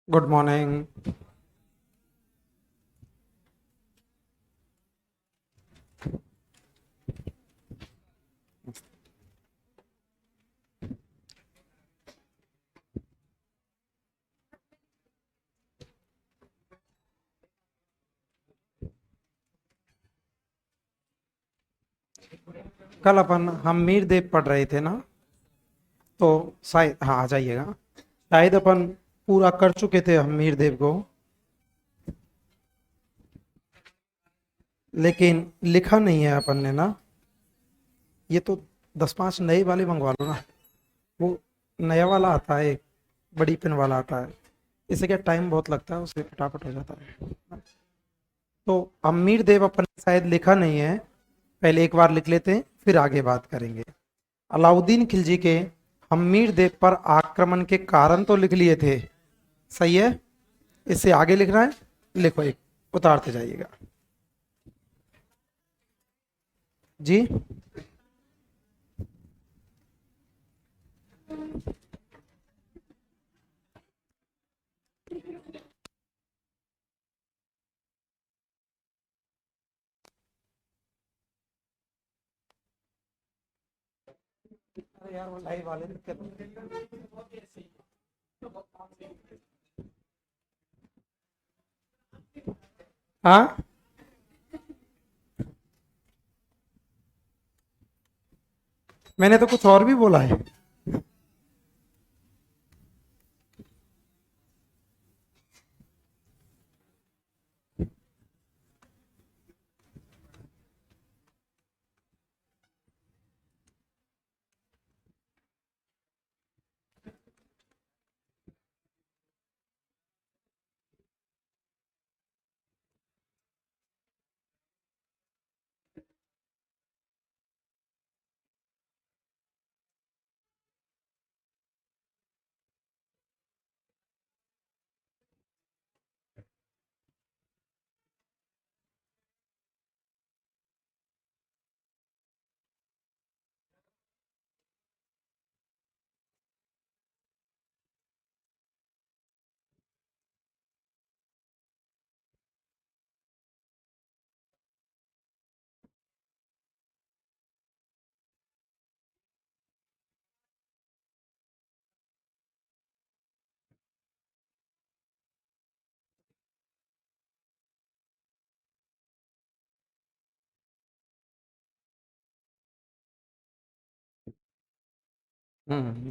Good morning. कल अपन हम मीर देव पढ़ रहे थे ना, तो शायद हाँ आ जाइएगा। शायद अपन पूरा कर चुके थे हम मीर देव को, लेकिन लिखा नहीं है अपन ने ना। ये तो 10-5 नए वाले मंगवा लो ना। वो नया वाला आता है, एक बड़ी पेन वाला आता है। इससे क्या टाइम बहुत लगता है, उससे फटाफट हो जाता है। तो अमीर देव अपन ने शायद लिखा नहीं है। पहले एक बार लिख लेते हैं, फिर आगे बात करेंगे। अलाउद्दीन खिलजी के हम्मीर देव पर आक्रमण के कारण तो लिख लिए थे, सही है। इससे आगे लिखना है, लिखो, एक उतारते जाइएगा जी। अरे यार वो लाइव वाले हाँ, मैंने तो कुछ और भी बोला है।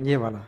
ये वाला।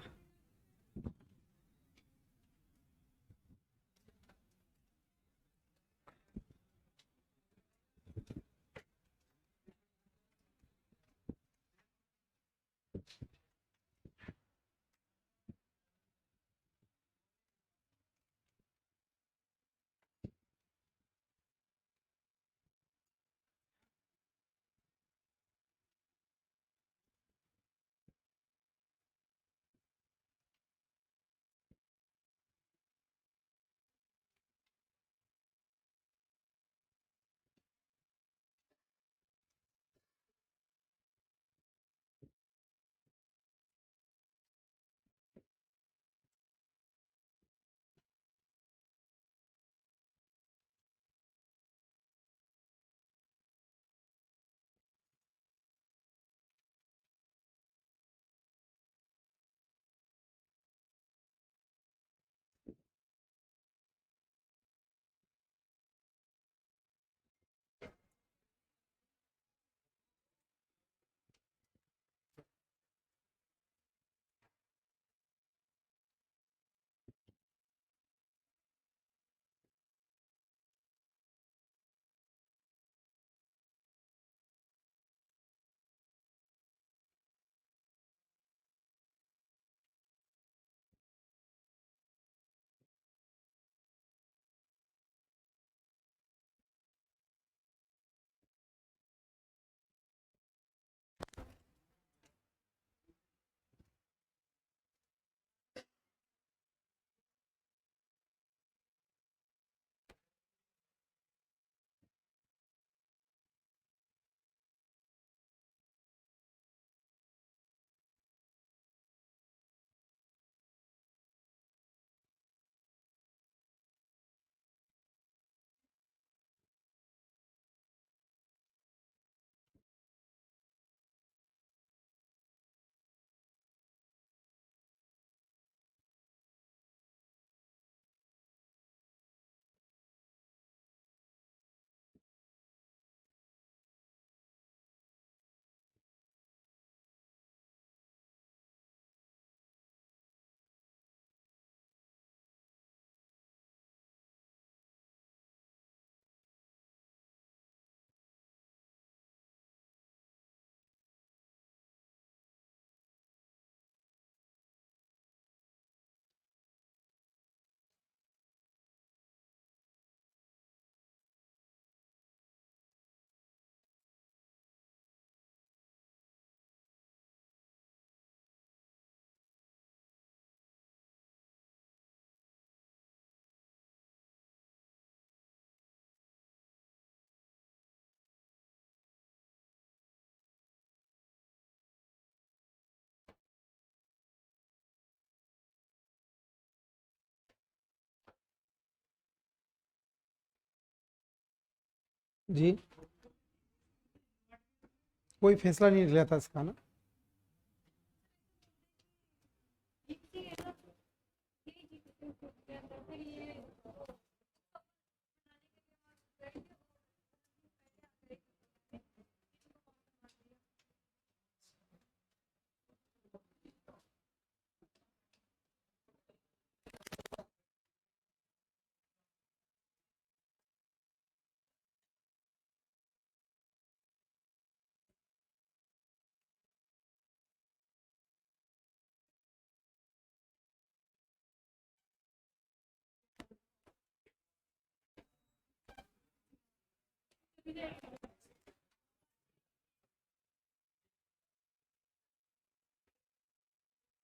जी, कोई फैसला नहीं लिया था इसका ना।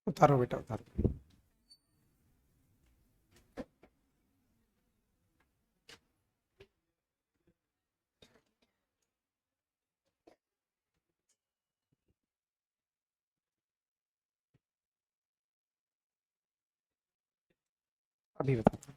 उतारो बेटा उतारो। अभी बताता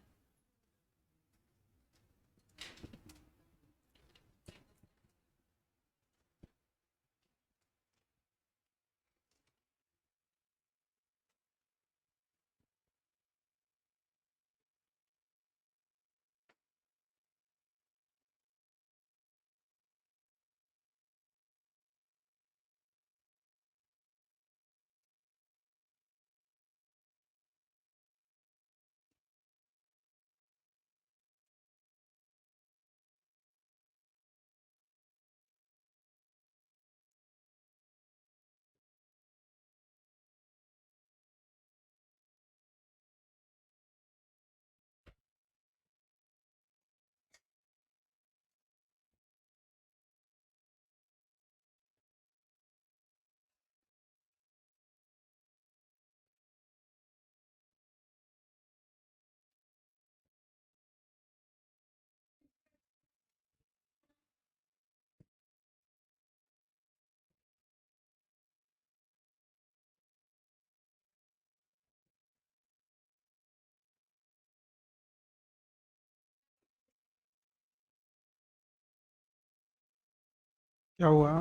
क्या हुआ।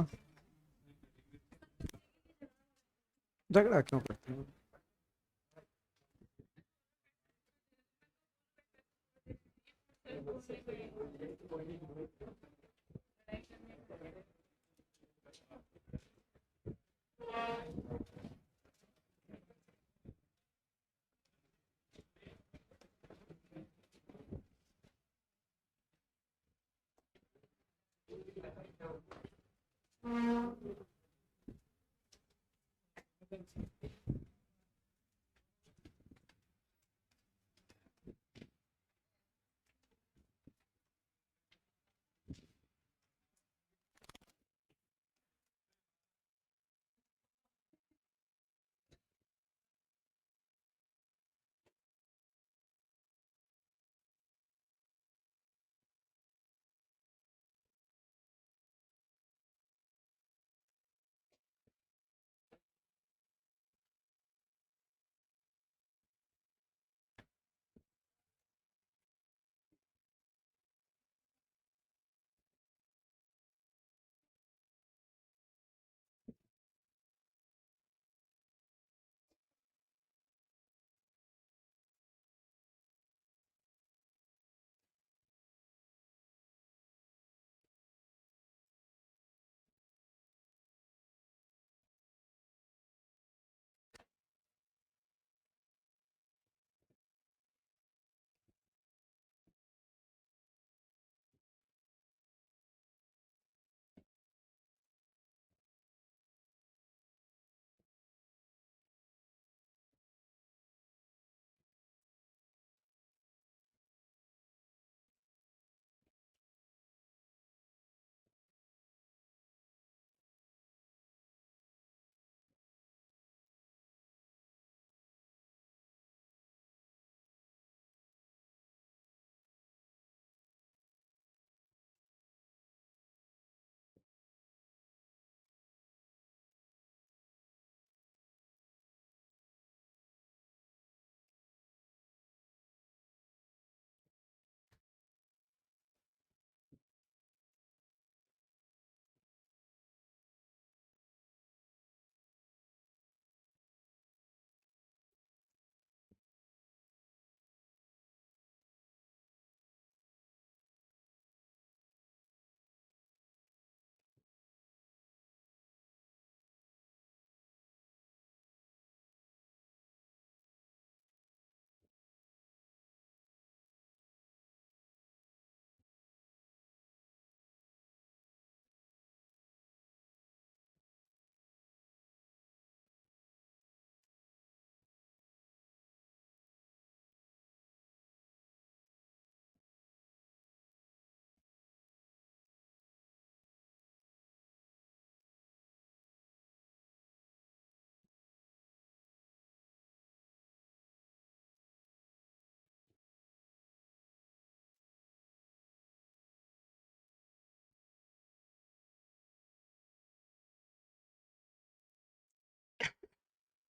झगड़ा क्यों करते हो।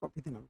कॉपी देना।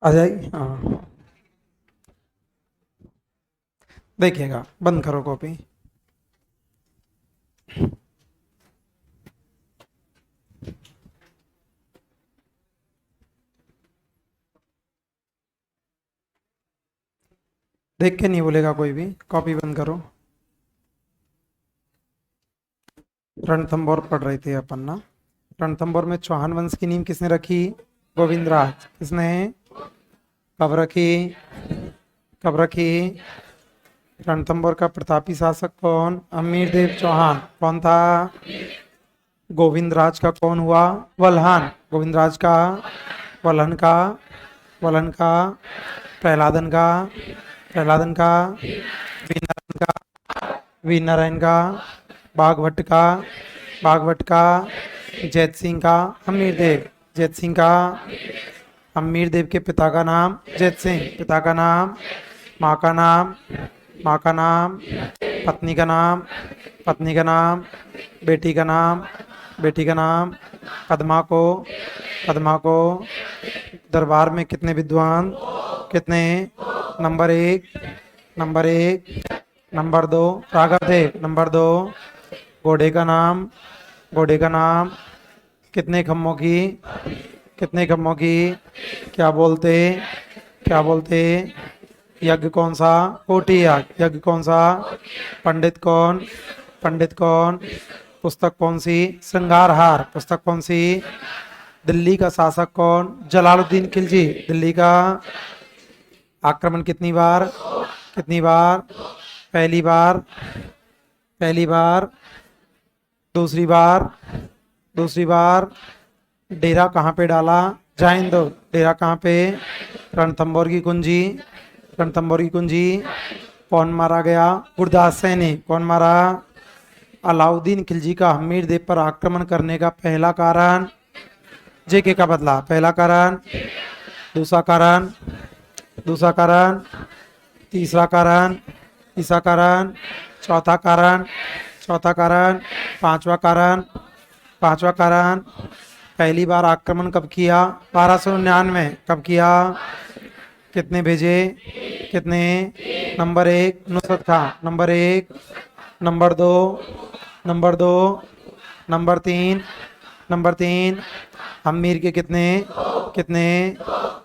आ जाएगी, हाँ। देखिएगा, बंद करो कॉपी। देख के नहीं बोलेगा कोई भी, कॉपी बंद करो। रणथंभौर पढ़ रहे थे अपन ना। रणथंभौर में चौहान वंश की नींव किसने रखी? गोविंदराज। किसने? कब रखी? कब रखी? रणथंभौर का प्रतापी शासक कौन? अमीरदेव चौहान। कौन था? गोविंदराज का कौन हुआ? वल्हान। गोविंदराज का, वल्हन का, वल्हन का, प्रहलादन का, प्रहलादन का, वीरनारायण का, वीरनारायण का, बागभट्ट का, बागभट्ट का, जैत सिंह का, हमीरदेव। जैत सिंह का। हमीरदेव के पिता का नाम जैत सिंह। पिता का नाम। माँ का नाम। माँ का नाम। पत्नी का नाम। पत्नी का नाम। बेटी का नाम। बेटी का नाम। पद्मा को। पद्मा को। दरबार में कितने विद्वान? कितने? नंबर एक। नंबर एक। नंबर दो, राघव थे। नंबर दो, घोड़े का नाम। घोड़े का नाम। कितने खम्भों की? कितने खम्भों की? क्या बोलते? क्या बोलते? यज्ञ कौन सा? कोटि यज्ञ। यज्ञ कौन सा? पंडित कौन? पंडित कौन? पुस्तक कौन सी? श्रृंगारहार। पुस्तक कौन सी? दिल्ली का शासक कौन? जलालुद्दीन खिलजी। दिल्ली का आक्रमण कितनी बार? कितनी बार? पहली बार। पहली बार। दूसरी बार। दूसरी बार। डेरा कहाँ पे डाला? जाइंदो। डेरा कहाँ पे? रणथंभौर की कुंजी। रणथंभौर की कुंजी। कौन मारा गया? गुरदास सैनी। कौन मारा? अलाउद्दीन खिलजी का हमीरदेव पर आक्रमण करने का पहला कारण? जेके का बदला। पहला कारण। दूसरा कारण। दूसरा कारण। तीसरा कारण। तीसरा कारण। चौथा कारण। चौथा कारण। पांचवा कारण। पांचवा कारण। पहली बार आक्रमण कब किया? 1299। कब किया? कितने भेजे? कितने? नंबर एक, नुसरत खां। नंबर एक। नंबर दो। नंबर दो। नंबर तीन। नंबर तीन। अमीर के कितने? कितने?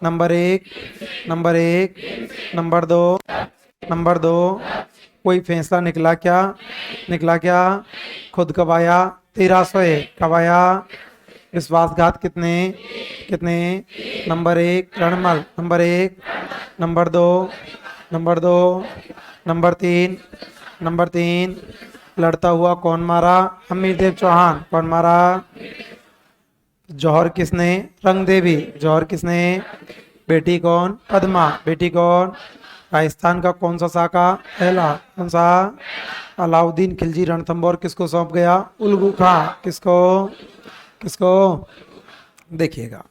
नंबर एक। नंबर एक। नंबर दो। नंबर दो। कोई फैसला निकला क्या? निकला क्या? खुद कब आया? 1301। कब आया? विश्वासघात कितने? कितने? नंबर एक, रणमल। नंबर एक। नंबर दो। नंबर दो। नंबर तीन। नंबर तीन। लड़ता हुआ कौन मारा? हमीरदेव चौहान। कौन मारा? जौहर किसने? रंग देवी। जौहर किसने? बेटी कौन? पद्मा। बेटी कौन? राजस्थान का कौन सा शाखा? पहला। कौन सा? अलाउद्दीन खिलजी रणथंभौर किसको सौंप गया? उल्गू खां। किसको? किसको? देखिएगा,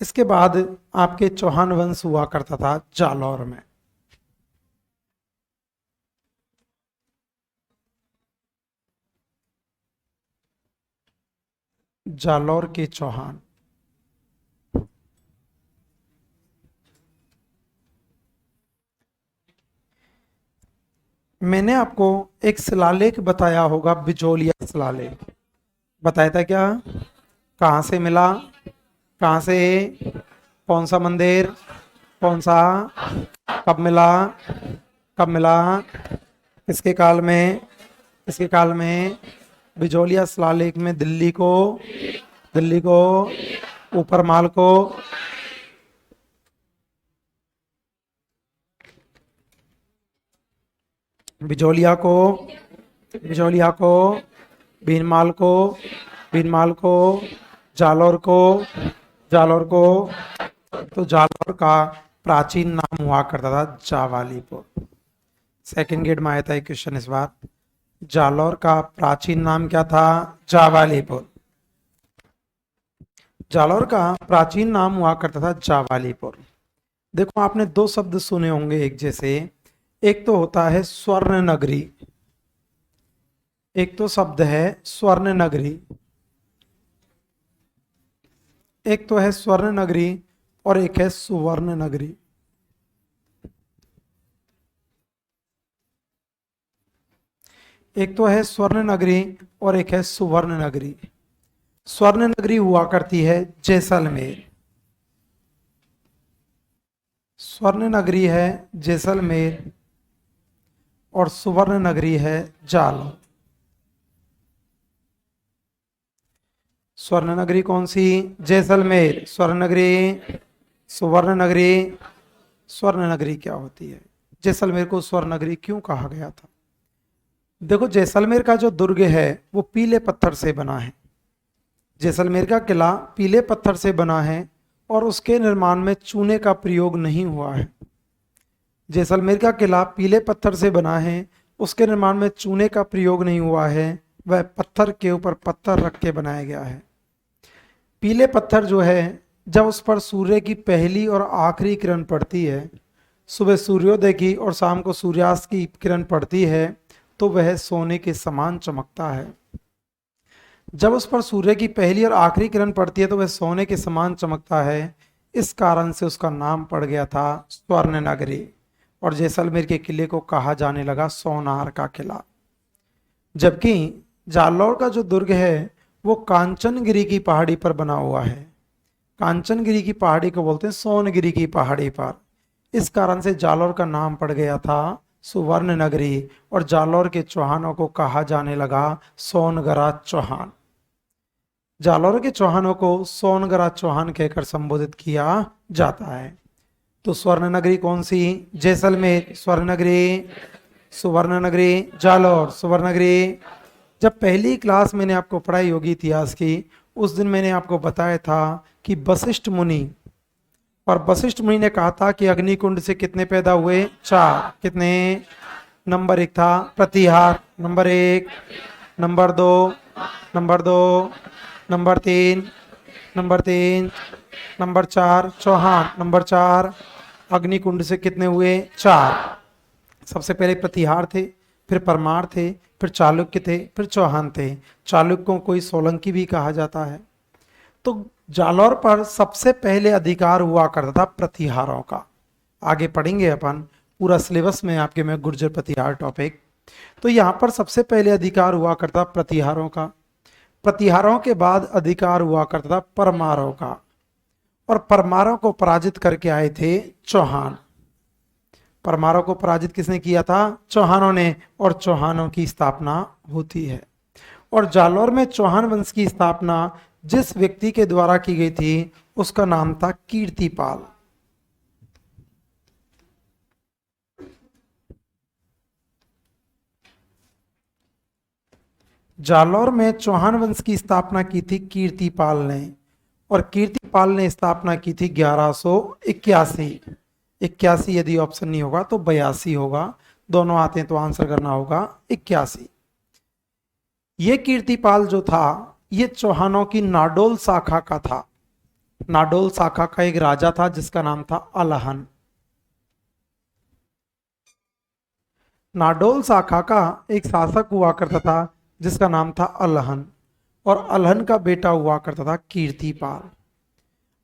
इसके बाद आपके चौहान वंश हुआ करता था जालौर में। जालौर के चौहान। मैंने आपको एक शिलालेख बताया होगा, बिजोलिया शिलालेख। बताया था क्या? कहाँ से मिला? कहाँ से? कौन सा मंदिर? कौन सा? कब मिला? कब मिला? किसके काल में? किसके काल में? बिजोलिया शिलालेख में दिल्ली को, दिल्ली को, ऊपर माल को, बिजोलिया को, बिजोलिया को, भीनमाल को, भीनमाल को, जालौर को, जालौर को। तो जालौर का प्राचीन नाम हुआ करता था जावालीपुर। सेकंड ग्रेड में आया था एक क्वेश्चन इस बार। जालौर का प्राचीन नाम क्या था? जावालीपुर। जालौर का प्राचीन नाम हुआ करता था जावालीपुर। देखो, आपने दो शब्द सुने होंगे एक जैसे। एक तो होता है स्वर्ण नगरी। एक तो शब्द है स्वर्ण नगरी। एक तो है स्वर्ण नगरी और एक है सुवर्ण नगरी। एक तो है स्वर्ण नगरी और एक है सुवर्ण नगरी। स्वर्ण नगरी हुआ करती है जैसलमेर। स्वर्ण नगरी है जैसलमेर और सुवर्ण नगरी है जालौर। स्वर्ण नगरी कौन सी? जैसलमेर। स्वर्ण नगरी, सुवर्ण नगरी। स्वर्ण नगरी क्या होती है? जैसलमेर को स्वर्ण नगरी क्यों कहा गया था? देखो, जैसलमेर का जो दुर्ग है वो पीले पत्थर से बना है। जैसलमेर का किला पीले पत्थर से बना है और उसके निर्माण में चूने का प्रयोग नहीं हुआ है। जैसलमेर का किला पीले पत्थर से बना है, उसके निर्माण में चूने का प्रयोग नहीं हुआ है, वह पत्थर के ऊपर पत्थर रख के बनाया गया है। पीले पत्थर जो है, जब उस पर सूर्य की पहली और आखिरी किरण पड़ती है, सुबह सूर्योदय की और शाम को सूर्यास्त की किरण पड़ती है, तो वह सोने के समान चमकता है। जब उस पर सूर्य की पहली और आखिरी किरण पड़ती है तो वह सोने के समान चमकता है। इस कारण से उसका नाम पड़ गया था स्वर्ण नगरी और जैसलमेर के किले को कहा जाने लगा सोनार का किला। जबकि जालौर का जो दुर्ग है वो कांचनगिरी की पहाड़ी पर बना हुआ है। कांचनगिरी की पहाड़ी को बोलते हैं सोनगिरी की पहाड़ी पर। इस कारण से जालौर का नाम पड़ गया था सुवर्ण नगरी और जालौर के चौहानों को कहा जाने लगा सोनगरा चौहान। जालौर के चौहानों को सोनगरा चौहान कहकर संबोधित किया जाता है। तो स्वर्ण नगरी कौन सी? जैसलमेर स्वर्ण नगरी, सुवर्ण नगरी जालौर सुवर्ण नगरी। जब पहली क्लास मैंने आपको पढ़ाई होगी इतिहास की, उस दिन मैंने आपको बताया था कि वशिष्ठ मुनि, और वशिष्ठ मुनि ने कहा था कि अग्निकुंड से कितने पैदा हुए? 4। कितने? नंबर 1 था Pratihar, number 1, number 2, number 2, number 3, number 3, number 4 Chauhan, number 4। अग्निकुंड से कितने हुए? 4। सबसे पहले प्रतिहार थे, फिर परमार थे, फिर चालुक्य थे, फिर चौहान थे। चालुक्यों को सोलंकी भी कहा जाता है। तो जालौर पर सबसे पहले अधिकार हुआ करता था प्रतिहारों का। आगे पढ़ेंगे अपन, पूरा सिलेबस में आपके में गुर्जर प्रतिहार टॉपिक। तो यहाँ पर सबसे पहले अधिकार हुआ करता प्रतिहारों का। प्रतिहारों के बाद अधिकार हुआ करता था परमारों का, और परमारों को पराजित करके आए थे चौहान। परमारों को पराजित किसने किया था? चौहानों ने, और चौहानों की स्थापना होती है। और जालौर में चौहान वंश की स्थापना जिस व्यक्ति के द्वारा की गई थी उसका नाम था कीर्तिपाल। जालौर में चौहान वंश की स्थापना की थी कीर्तिपाल ने, और कीर्तिपाल ने स्थापना की थी 1181। 81 यदि ऑप्शन नहीं होगा तो 82 होगा, दोनों आते हैं तो आंसर करना होगा 81। ये कीर्तिपाल जो था ये चौहानों की नाडोल शाखा का था। नाडोल शाखा का एक राजा था जिसका नाम था अलहन। नाडोल शाखा का एक शासक हुआ करता था जिसका नाम था अलहन, और अलहन का बेटा हुआ करता था कीर्तिपाल।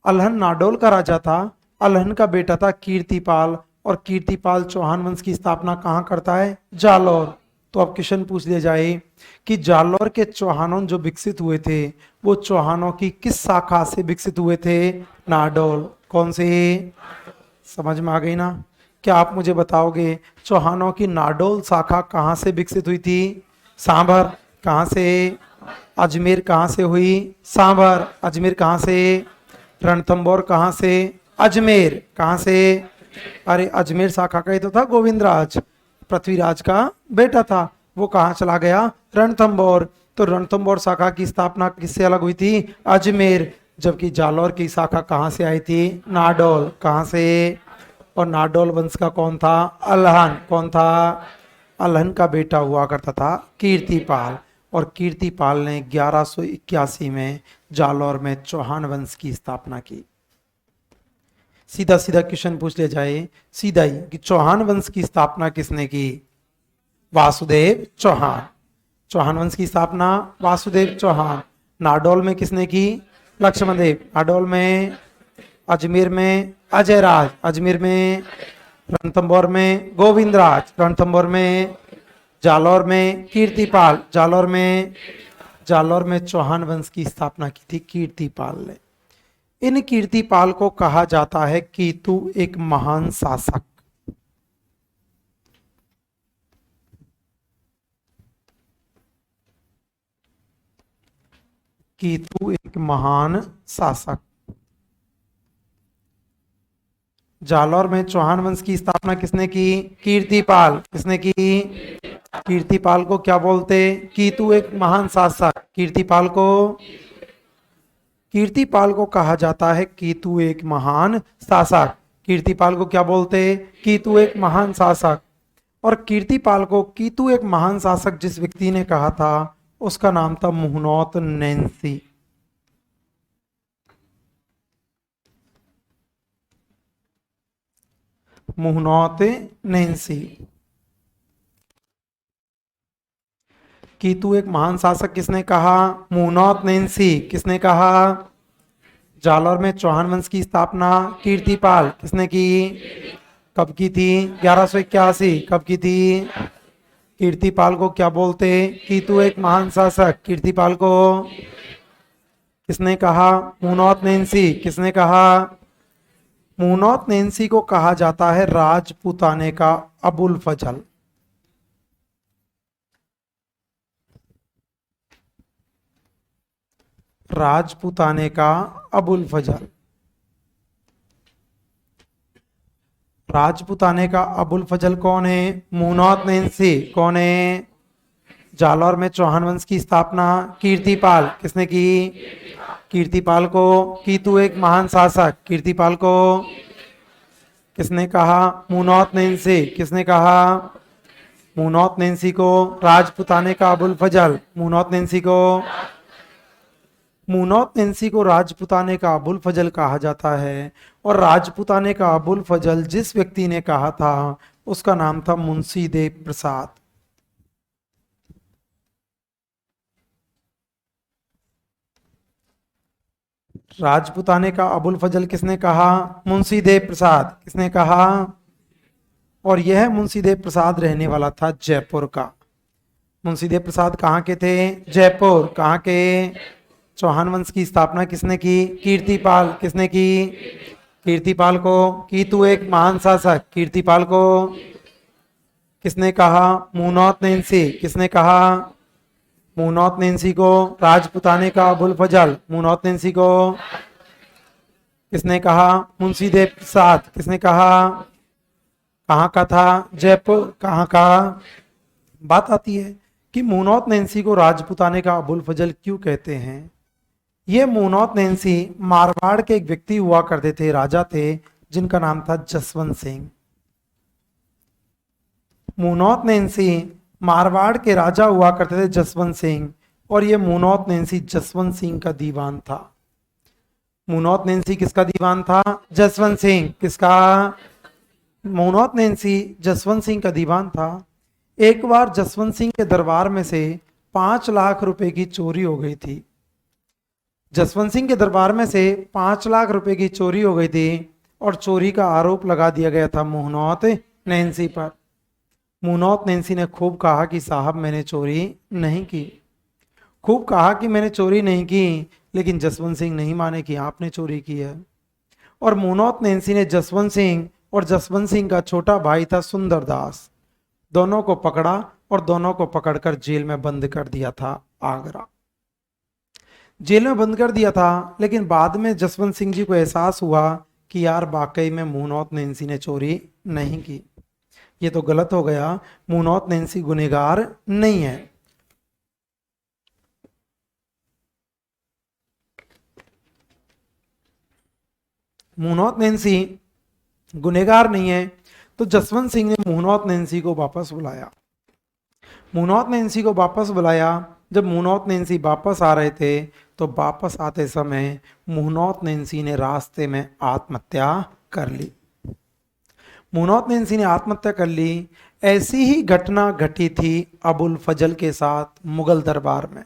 अलहन नाडोल का राजा था, अलहन का बेटा था कीर्तिपाल, और कीर्तिपाल चौहान वंश की स्थापना कहाँ करता है? जालौर। तो अब क्वेश्चन पूछ लिया जाए कि जालौर के चौहानों जो विकसित हुए थे वो चौहानों की किस शाखा से विकसित हुए थे? नाडोल। कौन से? समझ में आ गई ना? क्या आप मुझे बताओगे चौहानों की नाडोल शाखा कहाँ से विकसित हुई थी? सांभर। कहाँ से? अजमेर। कहाँ से हुई? सांभर। अजमेर कहाँ से? रणथंबोर। कहाँ से? अजमेर। कहाँ से? अरे अजमेर शाखा का ही तो था गोविंदराज, पृथ्वीराज का बेटा था। वो कहाँ चला गया? रणथंबोर। तो रणथंबोर शाखा की स्थापना किससे अलग हुई थी? अजमेर। जबकि जालौर की शाखा कहाँ से आई थी? नाडोल। कहाँ से? और नाडोल वंश का कौन था? अलहन। कौन था? अलहन का बेटा हुआ करता था कीर्तिपाल, और कीर्तिपाल ने 1181 में जालौर में चौहान वंश की स्थापना की। सीधा सीधा क्वेश्चन पूछ लिया जाए सीधा ही कि चौहान वंश की स्थापना किसने की? वासुदेव चौहान। चौहान वंश की स्थापना वासुदेव चौहान। नाडोल में किसने की? लक्ष्मण देव। नाडोल में अजमेर में अजय राज, अजमेर में रणथंभौर में गोविंद राज, रणथंभौर में जालौर में कीर्तिपाल, जालौर में चौहान वंश की स्थापना की थी कीर्तिपाल ने। इन कीर्तिपाल को कहा जाता है कीतु एक महान शासक। कीतु एक महान शासक। जालौर में चौहान वंश की स्थापना किसने की? कीर्तिपाल। किसने की? कीर्तिपाल को क्या बोलते? कीतु एक महान शासक। कीर्तिपाल को कहा जाता है कीतु एक महान शासक। कीर्तिपाल को क्या बोलते? कीतु एक महान शासक। और कीर्तिपाल को कीतु एक महान शासक जिस व्यक्ति ने कहा था उसका नाम था मुहनोत नैंसी। मुहनोत नैंसी। कीतु एक महान शासक किसने कहा? मुहनोत नैंसी। किसने कहा? जालौर में चौहान वंश की स्थापना कीर्तिपाल किसने की? कब की थी? 1181। कब की थी? कीर्तिपाल को क्या बोलते? कीतु एक महान शासक। कीर्तिपाल को किसने कहा? मुहनोत नैंसी। किसने कहा? मुहनोत नैंसी को कहा जाता है राजपूताने का अबुल फजल। राजपूताने का अबुल फजल। राजपूताने का अबुल फजल कौन है? मुहनोत नैंसी। कौन है? जालौर में चौहान वंश की स्थापना कीर्तिपाल किसने की? कीर्तिपाल को कीतु एक महान शासक। कीर्तिपाल को किसने कहा? मुहनोत नैंसी। किसने कहा? मुहनोत नैंसी को राजपूताने का अबुल फजल। मुहनोत नैंसी को राजपूताने का अबुल फजल कहा जाता है। और राजपूताने का अबुल फजल जिस व्यक्ति ने कहा था उसका नाम था मुंशी देव प्रसाद। राजपूताने का अबुल फजल किसने कहा? मुंशी देव प्रसाद। किसने कहा? और यह मुंशी देव प्रसाद रहने वाला था जयपुर का। मुंशी देव प्रसाद कहाँ के थे? जयपुर। कहाँ के? चौहान वंश की स्थापना किसने की? कीर्तिपाल। किसने की? कीर्तिपाल को कीतु एक महान शासक। कीर्तिपाल को किसने कहा? मुहनोत नैंसी। किसने कहा? मुहनोत नैंसी को राजपूताने का अबुल फजल। मुहनोत नैंसी को किसने कहा? मुंशी देव प्रसाद। किसने कहा? कहाँ का था? जयपुर। कहाँ का? बात आती है कि मुहनोत नैंसी को राजपूताने का अबुल फजल क्यों कहते हैं। ये मुहनोत नैंसी मारवाड़ के एक व्यक्ति हुआ करते थे, राजा थे जिनका नाम था जसवंत सिंह। मुहनोत नैंसी मारवाड़ के राजा हुआ करते थे जसवंत सिंह। और ये मुहनोत नैंसी जसवंत सिंह का दीवान था। मुहनोत नैंसी किसका दीवान था? जसवंत सिंह। किसका? मुहनोत नैंसी जसवंत सिंह का दीवान था। एक बार जसवंत सिंह के दरबार में से 5 लाख रुपए की चोरी हो गई थी। जसवंत सिंह के दरबार में से 5 लाख रुपए की चोरी हो गई थी और चोरी का आरोप लगा दिया गया था मुहनोत नैंसी पर। मुहनोत नैंसी ने खूब कहा कि साहब मैंने चोरी नहीं की। खूब कहा कि मैंने चोरी नहीं की, लेकिन जसवंत सिंह नहीं माने कि आपने चोरी की है। और मुहनोत नैंसी ने जसवंत सिंह और जसवंत सिंह का छोटा भाई था सुंदरदास, दोनों को पकड़ा और दोनों को पकड़कर जेल में बंद कर दिया था। आगरा जेल में बंद कर दिया था। लेकिन बाद में जसवंत सिंह जी को एहसास हुआ कि यार वाकई में मुहनोत नैंसी ने चोरी नहीं की, ये तो गलत हो गया, मुहनोत नैंसी गुनहगार नहीं है। मुहनोत नैंसी गुनहगार नहीं है। तो जसवंत सिंह ने मुहनोत नैंसी को वापस बुलाया। मुहनोत नैंसी को वापस बुलाया। जब मुहनोत नैंसी वापस आ रहे थे तो वापस आते समय मुहनोत नैंसी ने रास्ते में आत्महत्या कर ली। मुहनोत नैंसी ने आत्महत्या कर ली। ऐसी ही घटना घटी थी अबुल फजल के साथ मुगल दरबार में।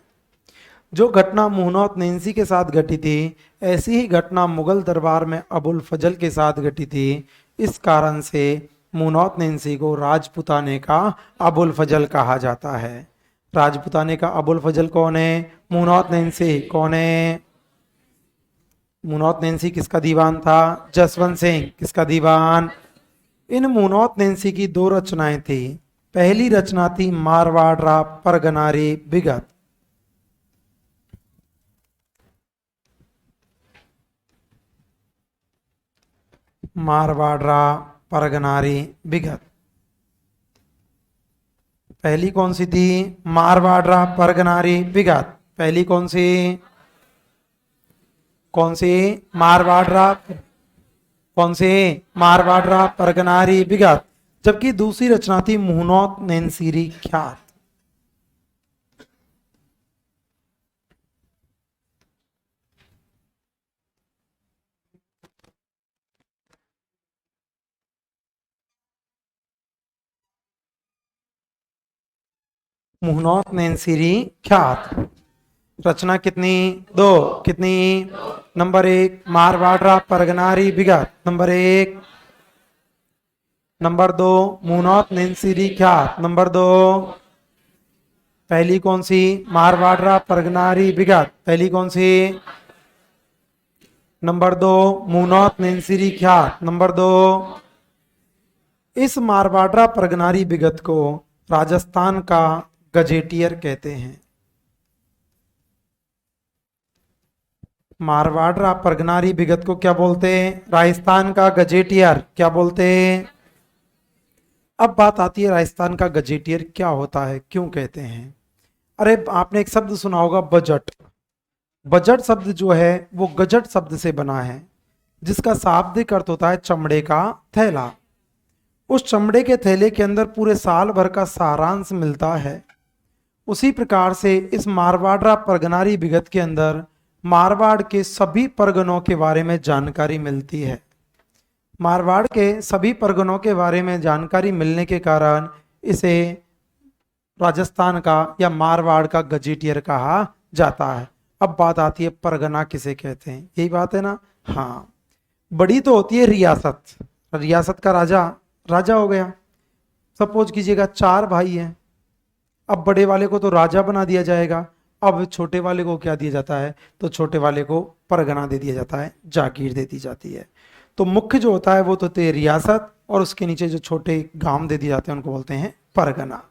जो घटना मुहम्मद नैन्सी के साथ घटी थी, ऐसी ही घटना मुगल दरबार में अबुल फजल के साथ घटी थी। इस कारण से मुहम्मद नैन्सी को राजपुताने का अबुल फजल कहा जाता है। राजपुताने का अबुल फजल कौन है? मुहम्मद नैन्सी। कौन है? मुहम्मद नैन्सी किसका दीवान था? जसवंत सिंह। किसका दीवान? इन मुहम्मद नैन्सी की दो रचनाएं थी। पहली रचना थी मारवाड़ा परगनारी बिगत। मारवाड़ा परगनारी बिगत। पहली कौन सी थी? मारवाड़ा परगनारी बिगत। पहली कौन सी? कौन सी? मारवाड़ा। कौन सी? मारवाड़ा परगनारी बिगत। जबकि दूसरी रचना थी मुहम्मद नैन्सीरी ख्यात। मुहम्मद नैन्सीरी ख्यात। रचना कितनी? दो। कितनी? नंबर एक मारवाड़ा परगनारी बिगत, नंबर एक। नंबर दो मुहम्मद नैन्सीरी ख्यात, नंबर दो। पहली कौन सी? मारवाड़ा परगनारी बिगत। पहली कौन सी? नंबर दो मुहम्मद नैन्सीरी ख्यात, नंबर दो। इस मारवाड़ा परगनारी बिगत को राजस्थान का गजेटियर कहते हैं। मारवाड़ा परगनारी बिगत को क्या बोलते हैं? राजस्थान का गजेटियर। क्या बोलते हैं? अब बात आती है राजस्थान का गजेटियर क्या होता है, क्यों कहते हैं? अरे आपने एक शब्द सुना होगा, बजट। बजट शब्द जो है वो गजट शब्द से बना है, जिसका शाब्दिक अर्थ होता है चमड़े का थैला। उस चमड़े के थैले के अंदर पूरे साल भर का सारांश मिलता है। उसी प्रकार से इस मारवाड़ा परगनारी बिगत के अंदर मारवाड़ के सभी परगनों के बारे में जानकारी मिलती है। मारवाड़ के सभी परगनों के बारे में जानकारी मिलने के कारण इसे राजस्थान का या मारवाड़ का गजेटियर कहा जाता है। अब बात आती है परगना किसे कहते हैं, यही बात है ना? हाँ, बड़ी तो होती है रियासत। रियासत का राजा राजा हो गया। सपोज कीजिएगा 4 भाई हैं, अब बड़े वाले को तो राजा बना दिया जाएगा, अब छोटे वाले को क्या दिया जाता है? तो छोटे वाले को परगना दे दिया जाता है, जागीर दे दी जाती है। तो मुख्य जो होता है वो तो रियासत, और उसके नीचे जो छोटे गांव दे दिए जाते हैं उनको बोलते हैं परगना।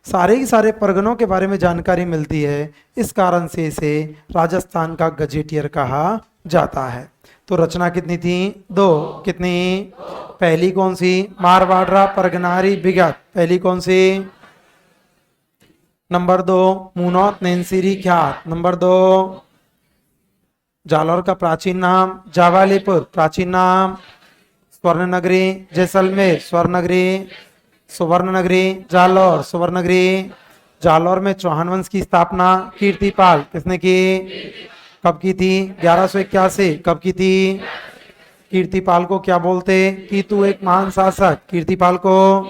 सारे ही सारे परगनों के बारे में जानकारी मिलती है, इस कारण से इसे राजस्थान का गजेटियर कहा जाता है। तो रचना कितनी थी? दो। कितनी? पहली कौन सी? मारवाड़ा परगनारी बिगत। पहली कौन सी? नंबर दो मुहम्मद नैन्सीरी ख्यात, नंबर दो। जालौर का प्राचीन नाम जावालीपुर, प्राचीन नाम स्वर्ण नगरी जैसलमेर, स्वर्ण नगरी सुवर्ण नगरी जालौर, सुवर्ण नगरी। जालौर में चौहान वंश की स्थापना कीर्तिपाल किसने की? कब की थी? 1181। कब की थी? कीर्तिपाल को क्या बोलते? कीतु एक महान शासक। कीर्तिपाल को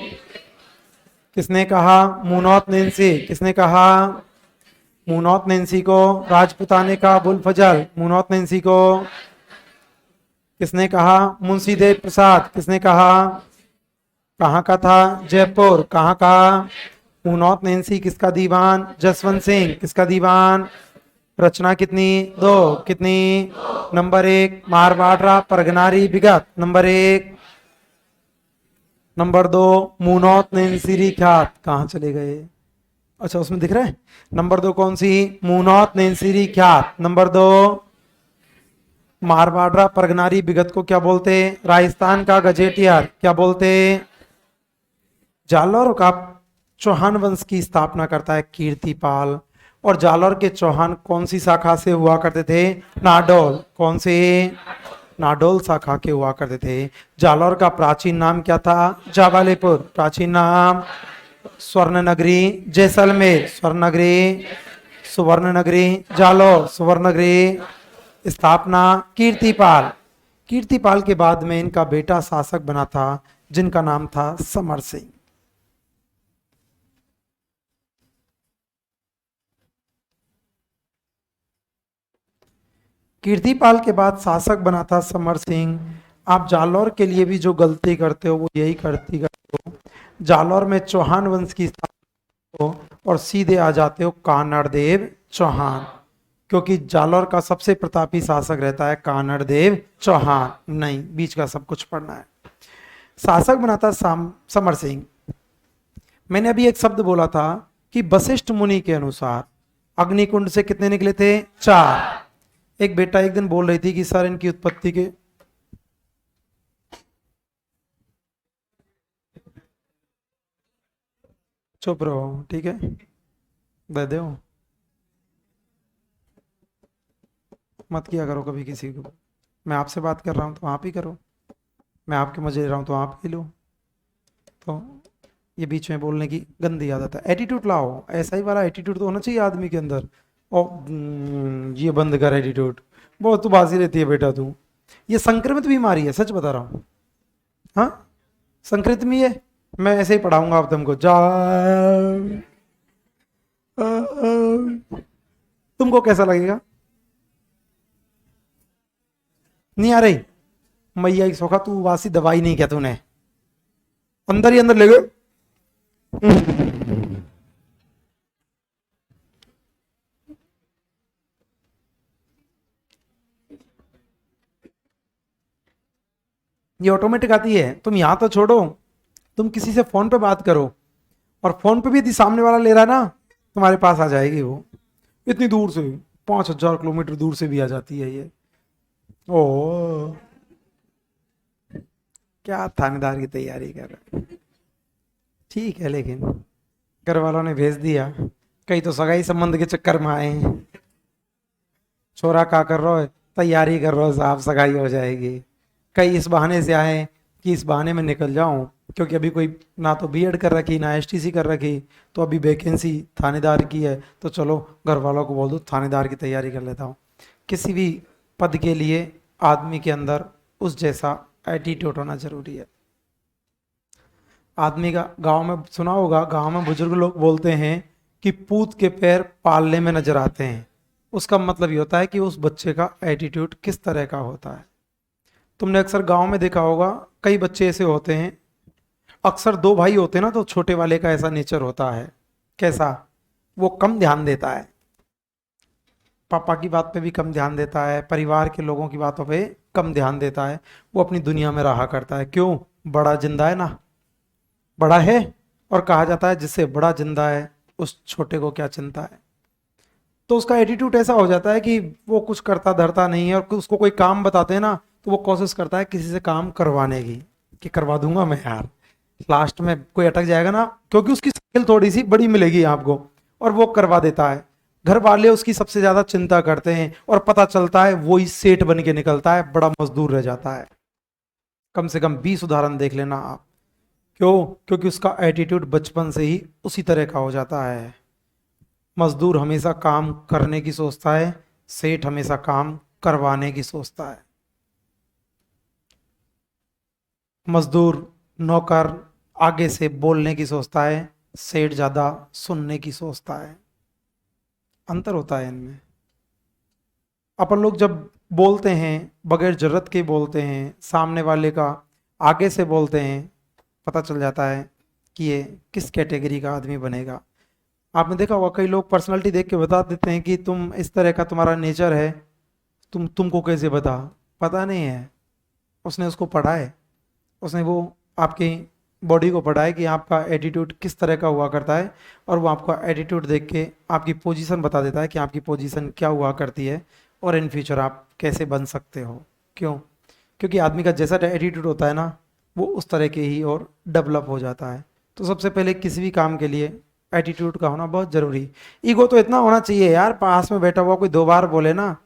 किसने कहा? मुहम्मद नैन्सी। किसने कहा? मुहम्मद नैन्सी को राजपुताने का अबुल फजल। मुहम्मद नैन्सी को किसने कहा? मुंशी देव प्रसाद। किसने कहा? कहाँ का था? जयपुर। कहाँ का? मुहम्मद नैन्सी किसका दीवान? जसवंत सिंह। किसका दीवान? रचना कितनी? दो। कितनी? नंबर एक मारवाड़ा परगनारी बिगत, नंबर एक। नंबर दो मुहम्मद नैन्सीरी ख्यात। कहाँ चले गए? अच्छा, उसमें दिख रहा है। नंबर दो कौन सी? मुहम्मद नैन्सीरी ख्यात, नंबर दो। मारवाड़ा परगनारी बिगत को क्या बोलते? राजस्थान का गजेटियर। क्या बोलते? जालौर का चौहान वंश की स्थापना करता है कीर्तिपाल। और जालौर के चौहान कौन सी शाखा से हुआ करते थे? नाडोल। कौन से? नाडोल शाखा के हुआ करते थे। जालौर का प्राचीन नाम क्या था? जावालीपुर। प्राचीन नाम स्वर्ण नगरी जैसलमेर, स्वर्ण नगरी सुवर्ण नगरी जालौर, सुवर्ण नगरी। स्थापना कीर्तिपाल। कीर्तिपाल के बाद में इनका बेटा शासक बना था, जिनका नाम था समर सिंह। कीर्तिपाल के बाद शासक बना था समर सिंह। आप जालौर के लिए भी जो गलती करते हो वो यही करती करते हो, जालौर में चौहान वंश की स्थापना हो और सीधे आ जाते हो कानड़ देव चौहान, क्योंकि जालौर का सबसे प्रतापी शासक रहता है कानड़ देव चौहान। नहीं, बीच का सब कुछ पढ़ना है। शासक बना था समर सिंह। मैंने अभी एक शब्द बोला था कि वशिष्ठ मुनि के अनुसार अग्निकुंड से कितने निकले थे? 4। एक बेटा एक दिन बोल रही थी कि सर इनकी उत्पत्ति के चुप रहो, ठीक है, दे दो, मत किया करो कभी किसी को। मैं आपसे बात कर रहा हूं तो आप ही करो, मैं आपके मजे ले रहा हूं तो आप ही लो। तो ये बीच में बोलने की गंदी आदत है। एटीट्यूड लाओ, ऐसा ही वाला एटीट्यूड तो होना चाहिए आदमी के अंदर। और ये बंद कर एटीट्यूड, बहुत तू बाजी रहती है बेटा तू। ये संक्रमित बीमारी है, सच बता रहा हूँ। हाँ, संक्रमित भी है। मैं ऐसे ही पढ़ाऊंगा अब तुमको, जा तुमको कैसा लगेगा? नहीं आ रही? मैया की सोखा, तू वासी दवाई नहीं क्या तूने, अंदर ही अंदर ले गए। ये ऑटोमेटिक आती है, तुम यहां तो छोड़ो, तुम किसी से फोन पे बात करो और फोन पे भी यदि सामने वाला ले रहा है ना, तुम्हारे पास आ जाएगी वो, इतनी दूर से, 5,000 किलोमीटर दूर से भी आ जाती है ये। ओ, क्या थानेदार की तैयारी कर रहा है? ठीक है, लेकिन घर वालों ने भेज दिया, कहीं तो सगाई संबंध के चक्कर में आए हैं। छोरा क्या कर रहा है? तैयारी कर रहा है साहब, सगाई हो जाएगी। कई इस बहाने से आए कि इस बहाने में निकल जाऊं, क्योंकि अभी कोई ना तो बीएड कर रखी ना एसटीसी कर रखी, तो अभी वैकेंसी थानेदार की है, तो चलो घर वालों को बोल दो थानेदार की तैयारी कर लेता हूँ। किसी भी पद के लिए आदमी के अंदर उस जैसा एटीट्यूड होना जरूरी है। आदमी का, गांव में सुना होगा, गांव में बुजुर्ग लोग बोलते हैं कि पूत के पैर पालने में नजर आते हैं। उसका मतलब ये होता है कि उस बच्चे का एटीट्यूड किस तरह का होता है। तुमने अक्सर गांव में देखा होगा, कई बच्चे ऐसे होते हैं, अक्सर दो भाई होते हैं ना, तो छोटे वाले का ऐसा नेचर होता है। कैसा? वो कम ध्यान देता है, पापा की बात पे भी कम ध्यान देता है, परिवार के लोगों की बातों पे कम ध्यान देता है। वो अपनी दुनिया में रहा करता है। क्यों? बड़ा जिंदा है ना, बड़ा है, और कहा जाता है जिससे बड़ा जिंदा है उस छोटे को क्या चिंता है। तो उसका एटीट्यूड ऐसा हो जाता है कि वो कुछ करता धरता नहीं है, और उसको कोई काम बताते हैं ना, तो वो कोशिश करता है किसी से काम करवाने की, कि करवा दूंगा मैं यार। लास्ट में कोई अटक जाएगा ना, क्योंकि उसकी स्किल थोड़ी सी बड़ी मिलेगी आपको, और वो करवा देता है। घर वाले उसकी सबसे ज्यादा चिंता करते हैं, और पता चलता है वो ही सेठ बन के निकलता है, बड़ा मजदूर रह जाता है। कम से कम 20 उदाहरण देख लेना आप। क्यों? क्योंकि उसका एटीट्यूड बचपन से ही उसी तरह का हो जाता है। मजदूर हमेशा काम करने की सोचता है, सेठ हमेशा काम करवाने की सोचता है। मजदूर, नौकर आगे से बोलने की सोचता है, सेठ ज्यादा सुनने की सोचता है। अंतर होता है इनमें। अपन लोग जब बोलते हैं बगैर जरूरत के बोलते हैं, सामने वाले का आगे से बोलते हैं, पता चल जाता है कि ये किस कैटेगरी का आदमी बनेगा। आपने देखा होगा कई लोग पर्सनालिटी देख के बता देते हैं कि तुम इस तरह का तुम्हारा नेचर है। तुमको कैसे पता नहीं है। उसने उसको पढ़ा है, उसने वो आपकी बॉडी को पढ़ा है कि आपका एटीट्यूड किस तरह का हुआ करता है, और वो आपका एटीट्यूड देख के आपकी पोजीशन बता देता है कि आपकी पोजीशन क्या हुआ करती है, और इन फ्यूचर आप कैसे बन सकते हो। क्यों? क्योंकि आदमी का जैसा एटीट्यूड होता है ना, वो उस तरह के ही और डेवलप हो जाता है। तो सबसे पहले किसी भी काम के लिए एटीट्यूड का होना बहुत जरूरी। ईगो तो इतना होना चाहिए यार, पास में बैठा हुआ कोई 2 बार बोले ना,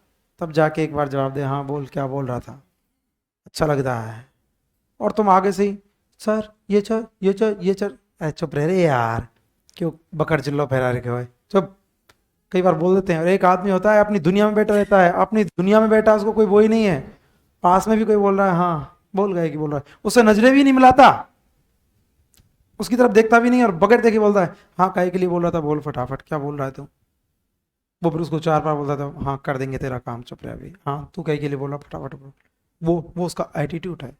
तब जाके एक बार जवाब दे, हाँ बोल, क्या बोल रहा था, अच्छा लगता है। और तुम आगे से ही, सर ये चल ये चल ये चल, अरे चुप रह रे यार, क्यों बकर चिल्लो फहरा रखे हो, चुप। कई बार बोल देते हैं। और एक आदमी होता है अपनी दुनिया में बैठा रहता है, अपनी दुनिया में बैठा, उसको कोई वो ही नहीं है। पास में भी कोई बोल रहा है, हाँ बोल गए कि बोल रहा है, उससे नजरें भी नहीं मिलाता, उसकी तरफ देखता भी नहीं, और बगैर देखे बोलता है, हाँ काहे के लिए बोल रहा था, बोल फटाफट क्या बोल रहा है तू। वो फिर उसको 4 बार बोलता था, हाँ कर देंगे तेरा काम, चुप रह अभी, हाँ तू कहीं के लिए बोला, फटाफट बोल। वो उसका एटीट्यूड है।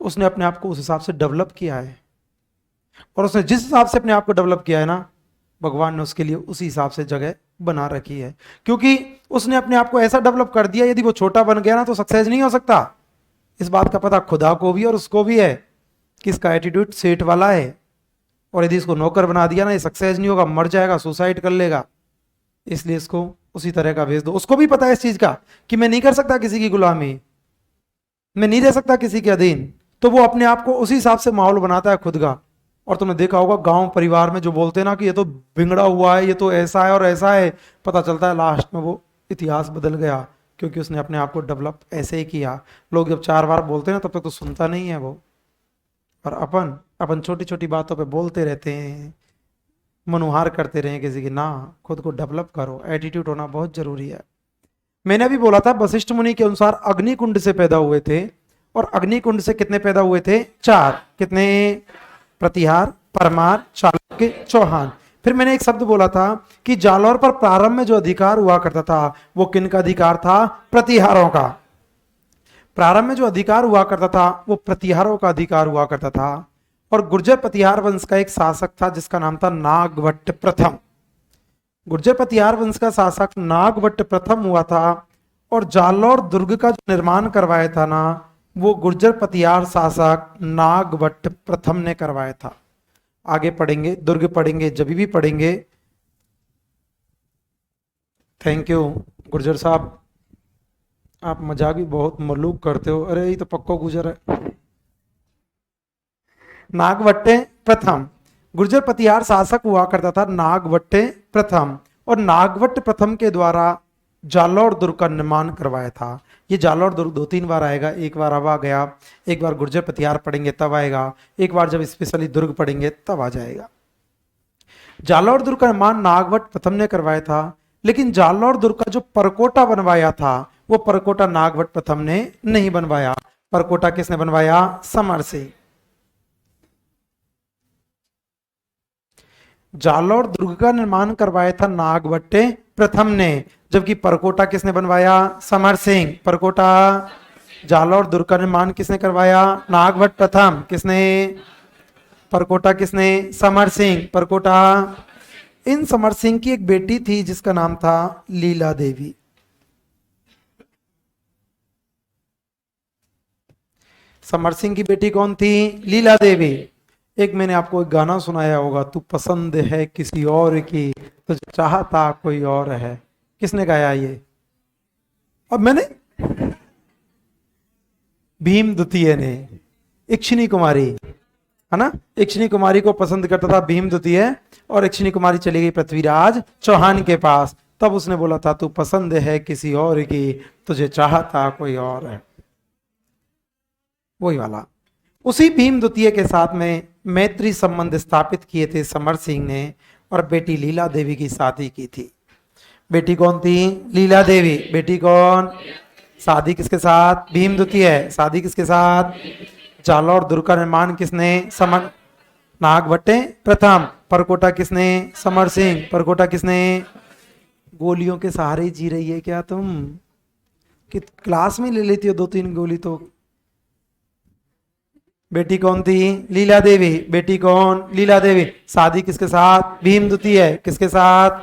उसने अपने आप को उस हिसाब से डेवलप किया है, और उसने जिस हिसाब से अपने आप को डेवलप किया है ना, भगवान ने उसके लिए उसी हिसाब से जगह बना रखी है। क्योंकि उसने अपने आप को ऐसा डेवलप कर दिया, यदि वो छोटा बन गया ना तो सक्सेस नहीं हो सकता। इस बात का पता खुदा को भी और उसको भी है कि इसका एटीट्यूड सेठ वाला है, और यदि इसको नौकर बना दिया ना, ये सक्सेस नहीं होगा, मर जाएगा, सुसाइड कर लेगा। इसलिए इसको उसी तरह का भेज दो। उसको भी पता है इस चीज का कि मैं नहीं कर सकता किसी की गुलामी, मैं नहीं रह सकता किसी के अधीन, तो वो अपने आप को उसी हिसाब से माहौल बनाता है खुद का। और तुमने देखा होगा गांव परिवार में जो बोलते हैं ना कि ये तो बिगड़ा हुआ है, ये तो ऐसा है और ऐसा है, पता चलता है लास्ट में वो इतिहास बदल गया, क्योंकि उसने अपने आप को डेवलप ऐसे ही किया। लोग जब 4 बार बोलते हैं ना, तब तक तो सुनता नहीं है वो, और अपन अपन छोटी छोटी बातों पे बोलते रहते हैं, मनुहार करते रहे किसी की। ना, खुद को डेवलप करो, एटीट्यूड होना बहुत जरूरी है। मैंने अभी बोला था वशिष्ठ मुनि के अनुसार अग्निकुंड से पैदा हुए थे, और अग्निकुंड से कितने पैदा हुए थे? 4। कितने? प्रतिहार, परमार, चाणक्य, चौहान। फिर मैंने एक शब्द बोला था कि जालौर पर प्रारंभ में जो अधिकार हुआ करता था वो किन का अधिकार था? प्रतिहारों का। प्रारंभ में जो अधिकार हुआ करता था वो प्रतिहारों का अधिकार हुआ करता था। और गुर्जर प्रतिहार वंश का एक शासक था जिसका नाम था नागभट्ट प्रथम। गुर्जर प्रतिहार वंश का शासक नागभट्ट प्रथम हुआ था, और जालौर दुर्ग का जो निर्माण करवाया था ना, वो गुर्जर प्रतिहार शासक नागभट्ट प्रथम ने करवाया था। आगे पढ़ेंगे, दुर्ग पढ़ेंगे, जब भी पढ़ेंगे। थैंक यू गुर्जर साहब, आप मजाक भी बहुत मलूक करते हो। अरे ये तो पक्का गुजर है। नागभट्टे प्रथम, गुर्जर प्रतिहार शासक हुआ करता था नागभट्टे प्रथम, और नागभट्ट प्रथम के द्वारा जालौर दुर्ग का निर्माण करवाया था। ये जालौर दुर्ग 2-3 बार आएगा, एक बार अब आ गया, एक बार गुर्जर प्रतिहार पढ़ेंगे तब आएगा, एक बार जब स्पेशली दुर्ग पढ़ेंगे तब आ जाएगा। जालौर दुर्ग का निर्माण नागभट्ट प्रथम ने करवाया था, लेकिन जालौर दुर्ग का जो परकोटा बनवाया था वो परकोटा नागभट्ट प्रथम ने नहीं बनवाया। परकोटा किसने बनवाया? समर सिंह। जालौर दुर्ग का निर्माण करवाया था नागभट्टे प्रथम ने, जबकि परकोटा किसने बनवाया? समर सिंह। परकोटा, जालौर दुर्ग का निर्माण किसने करवाया? नागभट्ट प्रथम। किसने? परकोटा किसने? समर सिंह। परकोटा। इन समर सिंह की एक बेटी थी जिसका नाम था लीला देवी। समर सिंह की बेटी कौन थी? लीला देवी। एक मैंने आपको एक गाना सुनाया होगा, तू पसंद है किसी और की, तो चाहता कोई और है। किसने गाया ये? अब मैंने भीम द्वितीय ने, इक्षिणी कुमारी है ना, इक्षिणी कुमारी को पसंद करता था भीम द्वितीय, और इक्षिणी कुमारी चली गई पृथ्वीराज चौहान के पास। तब उसने बोला था तू पसंद है किसी और की, तुझे चाहता कोई और है। वही वाला। उसी भीम द्वितीय के साथ में मैत्री संबंध स्थापित किए थे समर सिंह ने, और बेटी लीला देवी की शादी की थी। बेटी कौन थी? लीला देवी। बेटी कौन? शादी किसके साथ? भीम द्वितीय। शादी किसके साथ? जालौर दुर्ग का निर्माण किसने? समर नागभट्टे प्रथम। परकोटा किसने? समर सिंह। परकोटा किसने? गोलियों के सहारे ही जी रही है क्या तुम? कि क्लास में ले लेती हो 2-3 गोली तो? बेटी कौन थी? लीला देवी। बेटी कौन? लीला देवी। शादी किसके साथ? भीम द्वितीय। किसके साथ?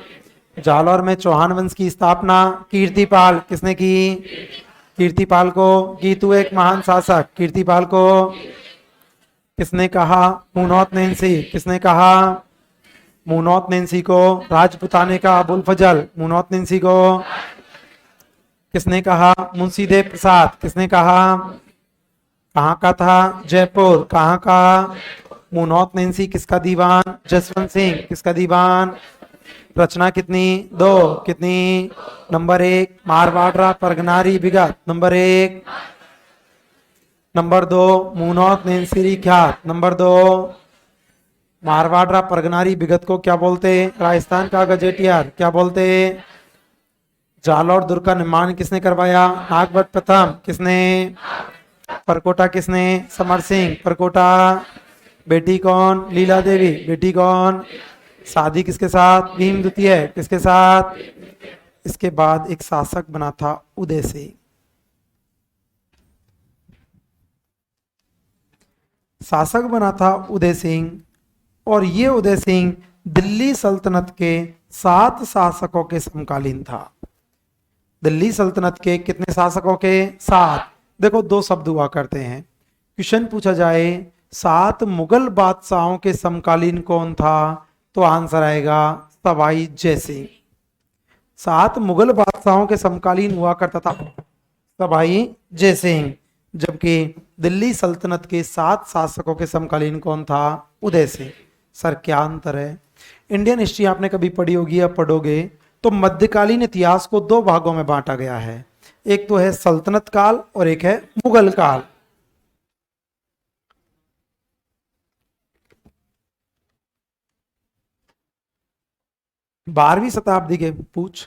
जालौर में चौहान वंश की स्थापना कीर्तिपाल किसने की? कीर्तिपाल को। कीतु एक महान शासक। कीर्तिपाल को किसने कहा? मुनौत नैंसी। किसने कहा? मुनौत नैंसी को। राजपुताने का अबुल फजल। मुनौत नैंसी को किसने कहा? मुंशी देव प्रसाद। किसने कहा? कहाँ का था? जयपुर। कहाँ का? मुनौत नैंसी किसका दीवान? जसवंत सिंह। किसका दीवान? रचना कितनी? 2। कितनी? नंबर 1 मारवाड़ा परगनारी विगत। नंबर 1। नंबर 2 मुनौत नैंसी ख्यात। नंबर 2 मारवाड़ा परगनारी विगत को क्या बोलते? राजस्थान का गजेटियर। क्या बोलते? जालौर दुर्ग का निर्माण किसने करवाया? नागभट्ट प्रथम। किसने? परकोटा किसने? समर सिंह। परकोटा। बेटी कौन? लीला देवी। बेटी कौन? शादी किसके साथ? भीम द्वितीय किसके साथ? इसके बाद एक शासक बना था उदय सिंह। शासक बना था उदय सिंह, और ये उदय सिंह दिल्ली सल्तनत के 7 शासकों के समकालीन था। दिल्ली सल्तनत के कितने शासकों के? 7। देखो 2 शब्द हुआ करते हैं। क्वेश्चन पूछा जाए 7 मुगल बादशाहों के समकालीन कौन था, तो आंसर आएगा सवाई जय सिंह। 7 मुगल बादशाहों के समकालीन हुआ करता था सवाई जय सिंह, जबकि दिल्ली सल्तनत के 7 शासकों के समकालीन कौन था? उदय सिंह। सर क्या अंतर है? इंडियन हिस्ट्री आपने कभी पढ़ी होगी या पढ़ोगे तो मध्यकालीन इतिहास को 2 भागों में बांटा गया है। एक तो है सल्तनत काल और एक है मुगल काल। बारहवीं शताब्दी के पूछ।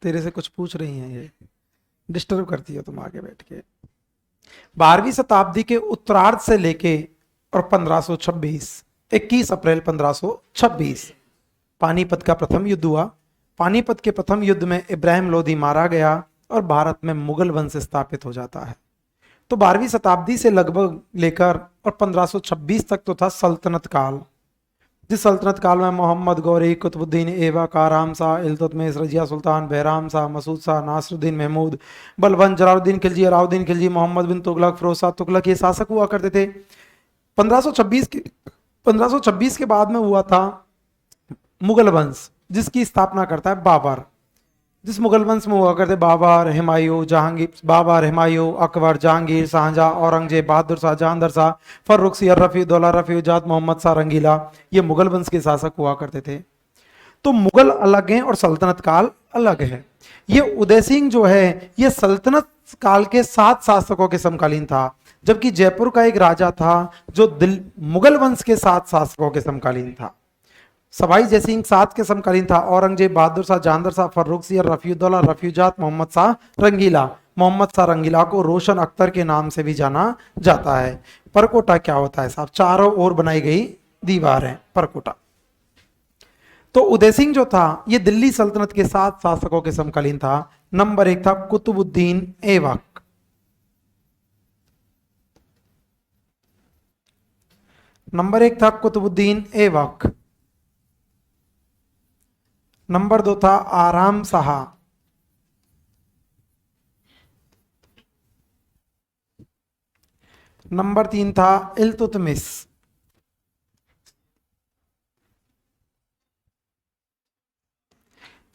तेरे से कुछ पूछ रही हैं, ये डिस्टर्ब करती है तुम आगे बैठ के। 12वीं शताब्दी के उत्तरार्ध से लेके और 1526, 21 अप्रैल 1526 पानीपत का प्रथम युद्ध हुआ। पानीपत के प्रथम युद्ध में इब्राहिम लोधी मारा गया और भारत में मुगल वंश स्थापित हो जाता है। तो 12वीं शताब्दी से लगभग लेकर और 1526 तक तो था सल्तनत काल, जिस सल्तनत काल में मोहम्मद गौरी, कुतुबुद्दीन ऐबक, आराम शाह, इल्तुतमिश, रजिया सुल्तान, बहराम शाह, मसूद शाह, नासरुद्दीन महमूद, बलबन, जलालुद्दीन खिलजी, अलाउद्दीन खिलजी, मोहम्मद बिन तुगलक, फिरोज शाह तुगलक, ये शासक हुआ करते थे। 1526 के बाद में हुआ था मुगल वंश, जिसकी स्थापना करता है बाबर। जिस मुगल वंश में हुआ करते बाबर, हुमायूं, जहांगीर, बाबर, हुमायूं, अकबर, जहांगीर, शाहजहां, औरंगजेब, बहादुर शाह, जहांदर शाह, फर्रुख, सियर, रफी दौला, रफी उजात, मोहम्मद शाह रंगीला, ये मुगल वंश के शासक हुआ करते थे। तो मुगल अलग हैं और सल्तनत काल अलग है। ये उदय सिंह जो है ये सल्तनत काल के 7 शासकों के समकालीन था, जबकि जयपुर का एक राजा था जो मुगल वंश के 7 शासकों के समकालीन था। सवाई जय सिंह 7 के समकालीन था। औरंगजेब, बहादुर शाह, जहांदर शाह, फर्रुख सियर, रफीउद्दौला, रफीउजात, मोहम्मद शाह रंगीला। मोहम्मद शाह रंगीला को रोशन अख्तर के नाम से भी जाना जाता है। परकोटा क्या होता है साहब? चारों ओर बनाई गई दीवार है परकोटा। तो उदय सिंह जो था ये दिल्ली सल्तनत के 7 शासकों के समकालीन था। नंबर 1 था कुतुबुद्दीन ऐबक। नंबर 1 था कुतुबुद्दीन ऐबक। नंबर 2 था आराम शाह। नंबर 3 था इल्तुतमिश।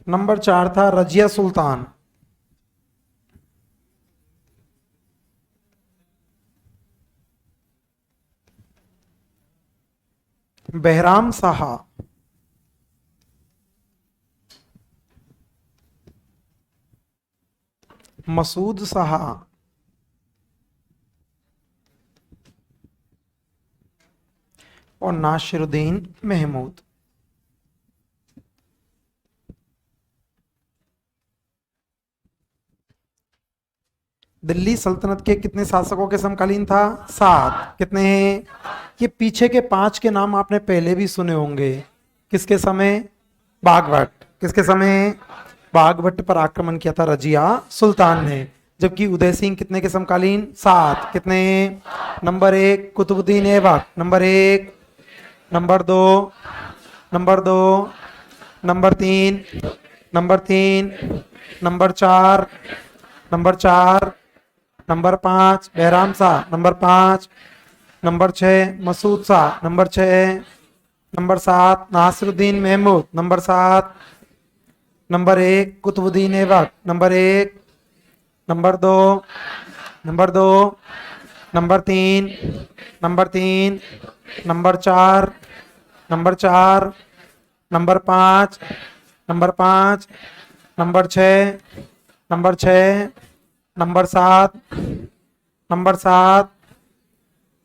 नंबर 4 था रजिया सुल्तान। बहराम शाह। मसूद शाह। और नासिरुद्दीन महमूद। दिल्ली सल्तनत के कितने शासकों के समकालीन था? 7। कितने हैं? ये पीछे के 5 के नाम आपने पहले भी सुने होंगे। किसके समय? बागभट्ट। किसके समय? बागभट्ट पर आक्रमण किया था रजिया सुल्तान ने। जबकि उदय सिंह कितने के समकालीन? 7। कितने? Number 1 Qutbuddin Aibak, number 1। Number 2, number 2, number 3, number 3, number 4, number 4, number 5 Bahram Shah, number 5, number 6 Masud Shah, number 6, number 7 Nasiruddin Mahmud, number 7, number 1 Qutbuddin Aibak, number 1, number 2, number 2, number 3, number 3, number 4, number 4, number 5, number 5, number 6, number 6, number 7, number 7।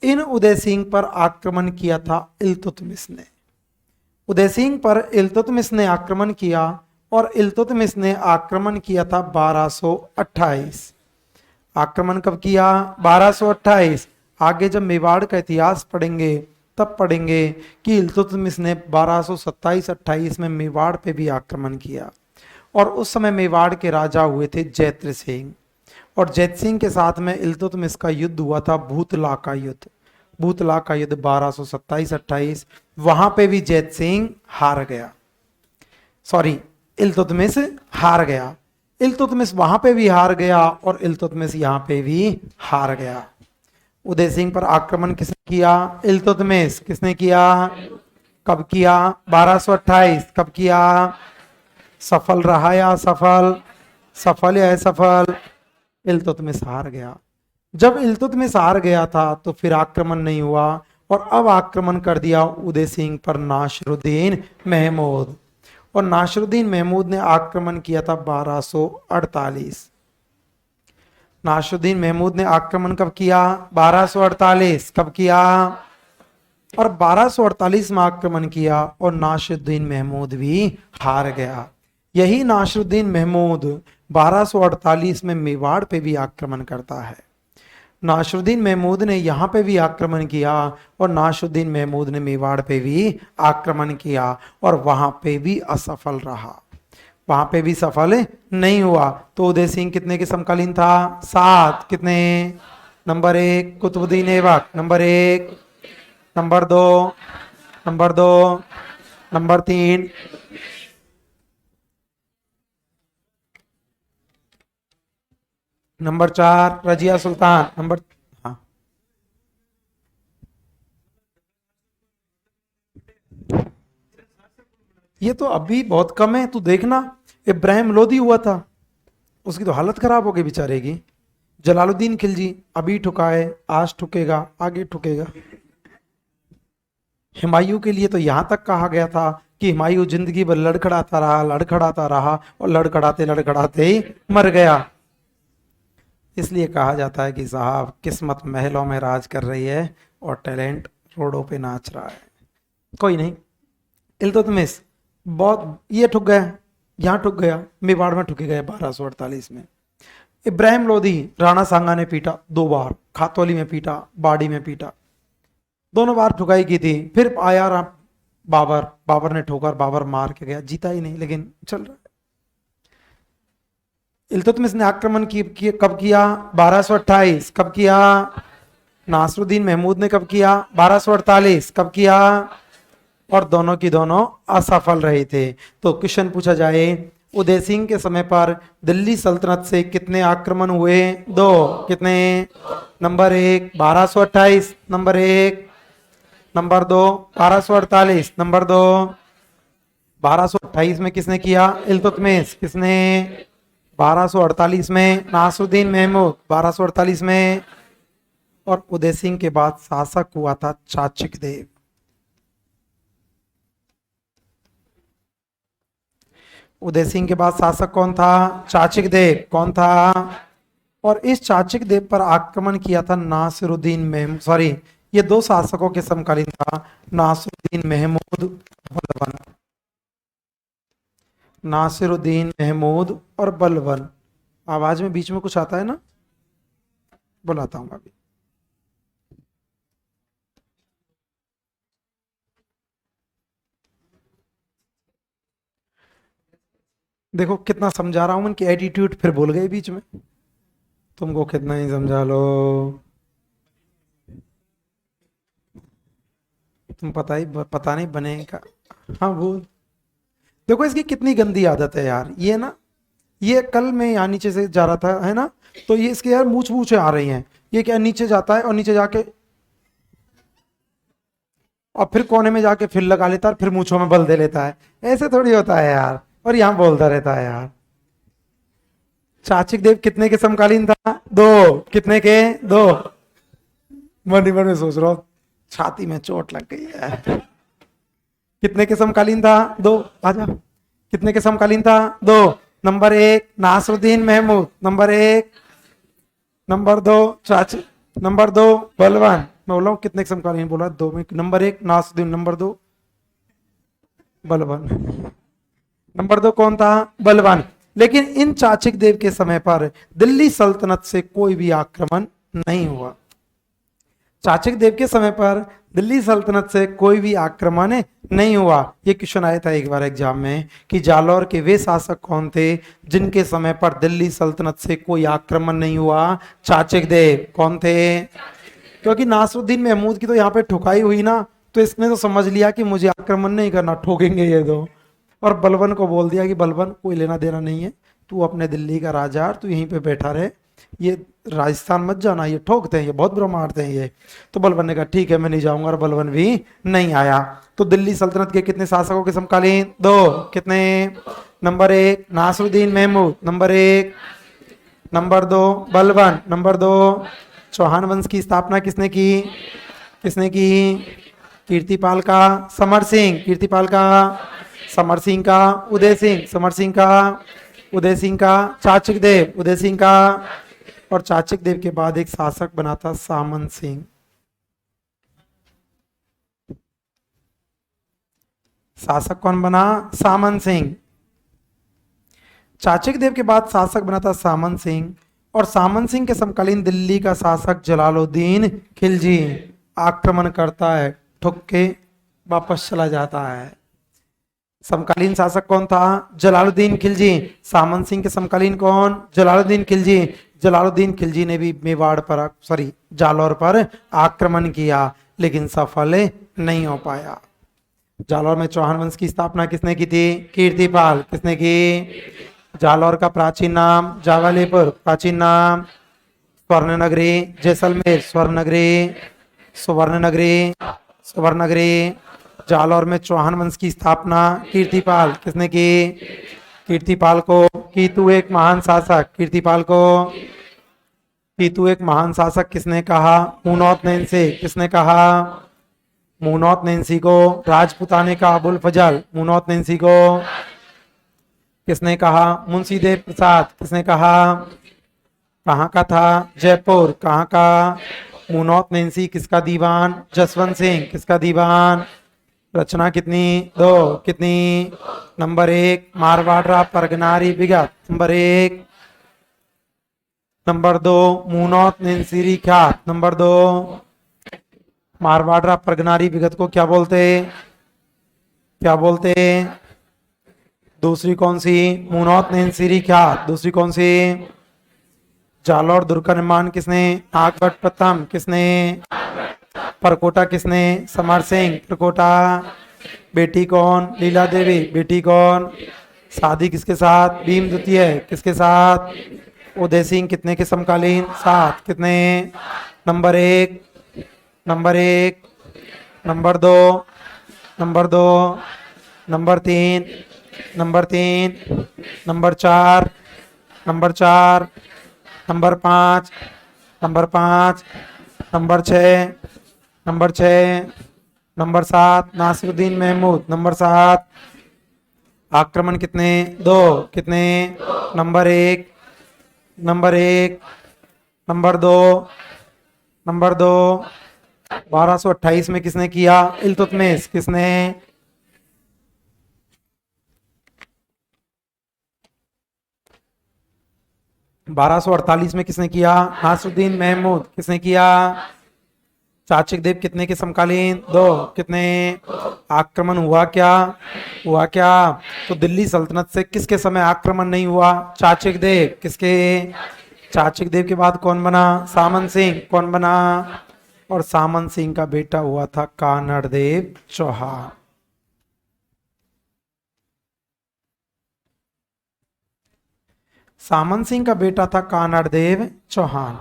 इन उदय सिंह पर आक्रमण किया था इल्तुतमिश ने। उदय सिंह पर इल्तुतमिश ने आक्रमण किया और इल्तुतमिश ने आक्रमण किया था 1228। आक्रमण कब किया? 1228। आगे जब मेवाड़ का इतिहास पढ़ेंगे तब पढ़ेंगे कि इल्तुतमिश ने 1227-28 में मेवाड़ पे भी आक्रमण किया। और उस समय मेवाड़ के राजा हुए थे जैत्र सिंह, और जैत सिंह के साथ में इल्तुतमिश का युद्ध हुआ था भूतला का युद्ध। भूतला का युद्ध 1227-28, वहां पे भी जैत सिंह हार गया, सॉरी इल्तुतमिश हार गया। इल्तुतमिश वहां पे भी हार गया और इल्तुतमिश यहां पे भी हार गया। उदय सिंह पर आक्रमण किसने किया? इल्तुतमिश। किसने किया? कब किया? 1228। कब किया? सफल रहा या असफल? सफल या असफल? इल्तुतमिश हार गया। जब इल्तुतमिश हार गया था तो फिर आक्रमण नहीं हुआ, और अब आक्रमण कर दिया उदय सिंह पर नासिरुद्दीन महमूद। और नासिरुद्दीन महमूद ने आक्रमण किया था 1248। नासिरुद्दीन महमूद ने आक्रमण कब किया? 1248। कब किया? और 1248 में आक्रमण किया और नासिरुद्दीन महमूद भी हार गया। यही नासिरुद्दीन महमूद 1248 में मेवाड़ पे भी आक्रमण करता है। नासिरुद्दीन महमूद ने यहाँ पे भी आक्रमण किया और नासिरुद्दीन महमूद ने मेवाड़ पे भी आक्रमण किया, और वहां पे भी असफल रहा, वहां पे भी सफल नहीं हुआ। तो उदय सिंह कितने के समकालीन था? 7। कितने? Number 1 Qutbuddin Aibak, number 1, number 2, number 2, number 3, number 4 Razia Sultan, number, हाँ ये तो अभी बहुत कम है। तू देखना, इब्राहिम लोदी हुआ था, उसकी तो हालत खराब हो गई बेचारे की। जलालुद्दीन खिलजी अभी ठुकाए, आज ठुकेगा, आगे ठुकेगा। हुमायूं के लिए तो यहां तक कहा गया था कि हुमायूं जिंदगी भर लड़खड़ाता रहा, लड़खड़ाता रहा, और लड़खड़ाते लड़खड़ाते ही मर गया। इसलिए कहा जाता है कि साहब किस्मत महलों में राज कर रही है और टैलेंट रोडों पे नाच रहा है। कोई नहीं, इल्तुतमिश बहुत ये ठुक गया, यहाँ ठुक गया, मेवाड़ में ठुके गए 1248 में। इब्राहिम लोदी राणा सांगा ने पीटा 2 बार, खातौली में पीटा, बाड़ी में पीटा, दोनों बार ठुकाई की थी। फिर आया बाबर, बाबर ने ठोकर, बाबर मार के गया, जीता ही नहीं, लेकिन चल रहा है। इल्तुतमिश ने आक्रमण कब किया? 1228। कब किया? नासिरुद्दीन महमूद ने कब किया? 1248। कब किया? और दोनों की दोनों असफल रहे थे। तो क्वेश्चन पूछा जाए, उदय सिंह के समय पर दिल्ली सल्तनत से कितने आक्रमण हुए? 2। कितने? नंबर 1 1228, नंबर 1, नंबर 2 1248, नंबर 2 1228 में किसने किया? इल्तुतमिश। किसने? 1248 में नासिरुद्दीन महमूद, 1248 में। और उदय सिंह के बाद शासक हुआ था चाचिक देव। उदय सिंह के बाद शासक कौन था? चाचिक देव। कौन था? और इस चाचिक देव पर आक्रमण किया था नासिरुद्दीन महमूद, सॉरी ये 2 शासकों के समकालीन था, नासिरुद्दीन महमूद बलबन। नासिरुद्दीन महमूद और बलबन। आवाज में बीच में कुछ आता है ना, बुलाता हूं अभी। देखो कितना समझा रहा हूं, उनकी एटीट्यूड फिर भूल गए बीच में। तुमको कितना ही समझा लो, तुम पता नहीं बनेगा। हाँ बोल। देखो इसकी कितनी गंदी आदत है यार, ये ना, ये कल मैं यहाँ नीचे से जा रहा था है ना, तो ये इसके यार मूछ मूछे आ रही हैं। ये क्या, नीचे जाता है और नीचे जाके और फिर कोने में जाके फिर लगा लेता है, फिर मूछों में बल दे लेता है। ऐसे थोड़ी होता है यार, और यहाँ बोलता रहता है यार। चाचिक देव कितने के समकालीन था? 2। कितने के? 2। मन ही मन में सोच रहा हूँ, छाती में चोट लग गई है। कितने के समकालीन था? 2। आजा। कितने के समकालीन था? 2। Number 1 Nasiruddin Mahmud, number 1, number 2 चाची, नंबर 2 बलवान। मैं बोला हूँ कितने के समकालीन बोला? 2 में। नंबर 1 नासिरुद्दीन, नंबर 2 बलवान। नंबर 2 कौन था? बलवान। लेकिन इन चाचिक देव के समय पर दिल्ली सल्तनत से कोई भी आक्रमण नहीं हुआ। चाचक देव के समय पर दिल्ली सल्तनत से कोई भी आक्रमण नहीं हुआ। ये क्वेश्चन आया था एक बार एग्जाम में कि जालौर के वे शासक कौन थे जिनके समय पर दिल्ली सल्तनत से कोई आक्रमण नहीं हुआ। चाचक देव कौन थे? क्योंकि नासरुद्दीन महमूद की तो यहाँ पे ठुकाई हुई ना, तो इसने तो समझ लिया कि मुझे आक्रमण नहीं करना, ठोकेंगे ये दो। और बलबन को बोल दिया कि बलबन कोई लेना देना नहीं है, तू अपने दिल्ली का राजा, तू यहीं पे बैठा रहे, ये राजस्थान मत जाना, ये ठोकते हैं, ये बहुत बुरा मारते हैं ये। तो बलबन ने कहा ठीक है मैं नहीं जाऊंगा, और बलबन भी नहीं आया। तो दिल्ली सल्तनत के कितने शासकों के समकालीन? दो। कितने? Number 1 Nasiruddin Mahmud, number 1। Number 2 Balban, number 2 Chauhan वंश की स्थापना किसने की? किसने की? कीर्तिपाल का समर सिंह, कीर्तिपाल का समर सिंह का उदय सिंह, समर सिंह का उदय सिंह का चाचक देव, उदय सिंह का। और चाचक देव के बाद एक शासक बना था सामन सिंह। शासक कौन बना? सामन सिंह। चाचक देव के बाद शासक बना था सामन सिंह, और सामन सिंह के समकालीन दिल्ली का शासक जलालुद्दीन खिलजी। आक्रमण करता है, ठुक के वापस चला जाता है। समकालीन शासक कौन था? जलालुद्दीन खिलजी। सामन सिंह के समकालीन कौन? जलालुद्दीन खिलजी। जलालुद्दीन खिलजी ने भी मेवाड़ पर, सॉरी जालौर पर आक्रमण किया, लेकिन सफल नहीं हो पाया। जालौर में चौहान वंश की स्थापना किसने की थी? कीर्तिपाल। किसने की? जालौर का प्राचीन नाम जावालीपुर, प्राचीन नाम स्वर्ण नगरी, जैसलमेर स्वर्ण नगरी, सुवर्ण नगरी, सुवर्ण नगरी। जालौर में चौहान वंश की स्थापना कीर्तिपाल किसने की? कीर्तिपाल को। कीतु एक महान शासक, कीर्तिपाल को कीतु एक महान शासक किसने कहा? मुनौत नैंसी। किसने कहा? मुनौत नैंसी को। राजपुताने का अबुल फजल, मुनौत नैंसी को किसने कहा? मुंशी देव प्रसाद। किसने कहा? कहाँ का था? जयपुर। कहाँ का? मुनौत नैंसी किसका दीवान? जसवंत सिंह। किसका दीवान? रचना कितनी? 2। कितनी? नंबर 1 मारवाड़ा परगनारी विगत, नंबर 1। नंबर 2 मुनौत नैंसी ख्यात, नंबर 2। मारवाड़ा परगनारी विगत को क्या बोलते? क्या बोलते? दूसरी कौन सी? मुनौत नैंसी ख्यात। दूसरी कौन सी? जालौर दुर्ग का निर्माण किसने? नागभट्ट प्रथम। किसने? परकोटा किसने? समर सिंह परकोटा। बेटी कौन? लीला देवी। बेटी कौन? शादी किसके साथ? भीम द्वितीय। किसके साथ? उदय सिंह। कितने के समकालीन? 7। कितने? Number 1, number 1, number 2, number 2, number 3, number 3, number 4, number 4, number 5, number 5, number 6, number 6, number 7 Nasiruddin Mahmud, number 7। आक्रमण कितने? 2। कितने? Number 1, number 1, number 2, number 2। 1228 में किसने किया? इल्तुतमिश। किसने? 1248 में किसने किया? नासिरुद्दीन महमूद। किसने किया? चाचक देव कितने के समकालीन? 2। कितने? आक्रमण हुआ क्या? हुआ क्या? तो दिल्ली सल्तनत से किसके समय आक्रमण नहीं हुआ? चाचक देव। किसके? चाचक देव के बाद कौन बना? सामन सिंह। कौन बना? और सामन सिंह का बेटा हुआ था कानड़ देव चौहान। सामन सिंह का बेटा था कानड़ देव चौहान।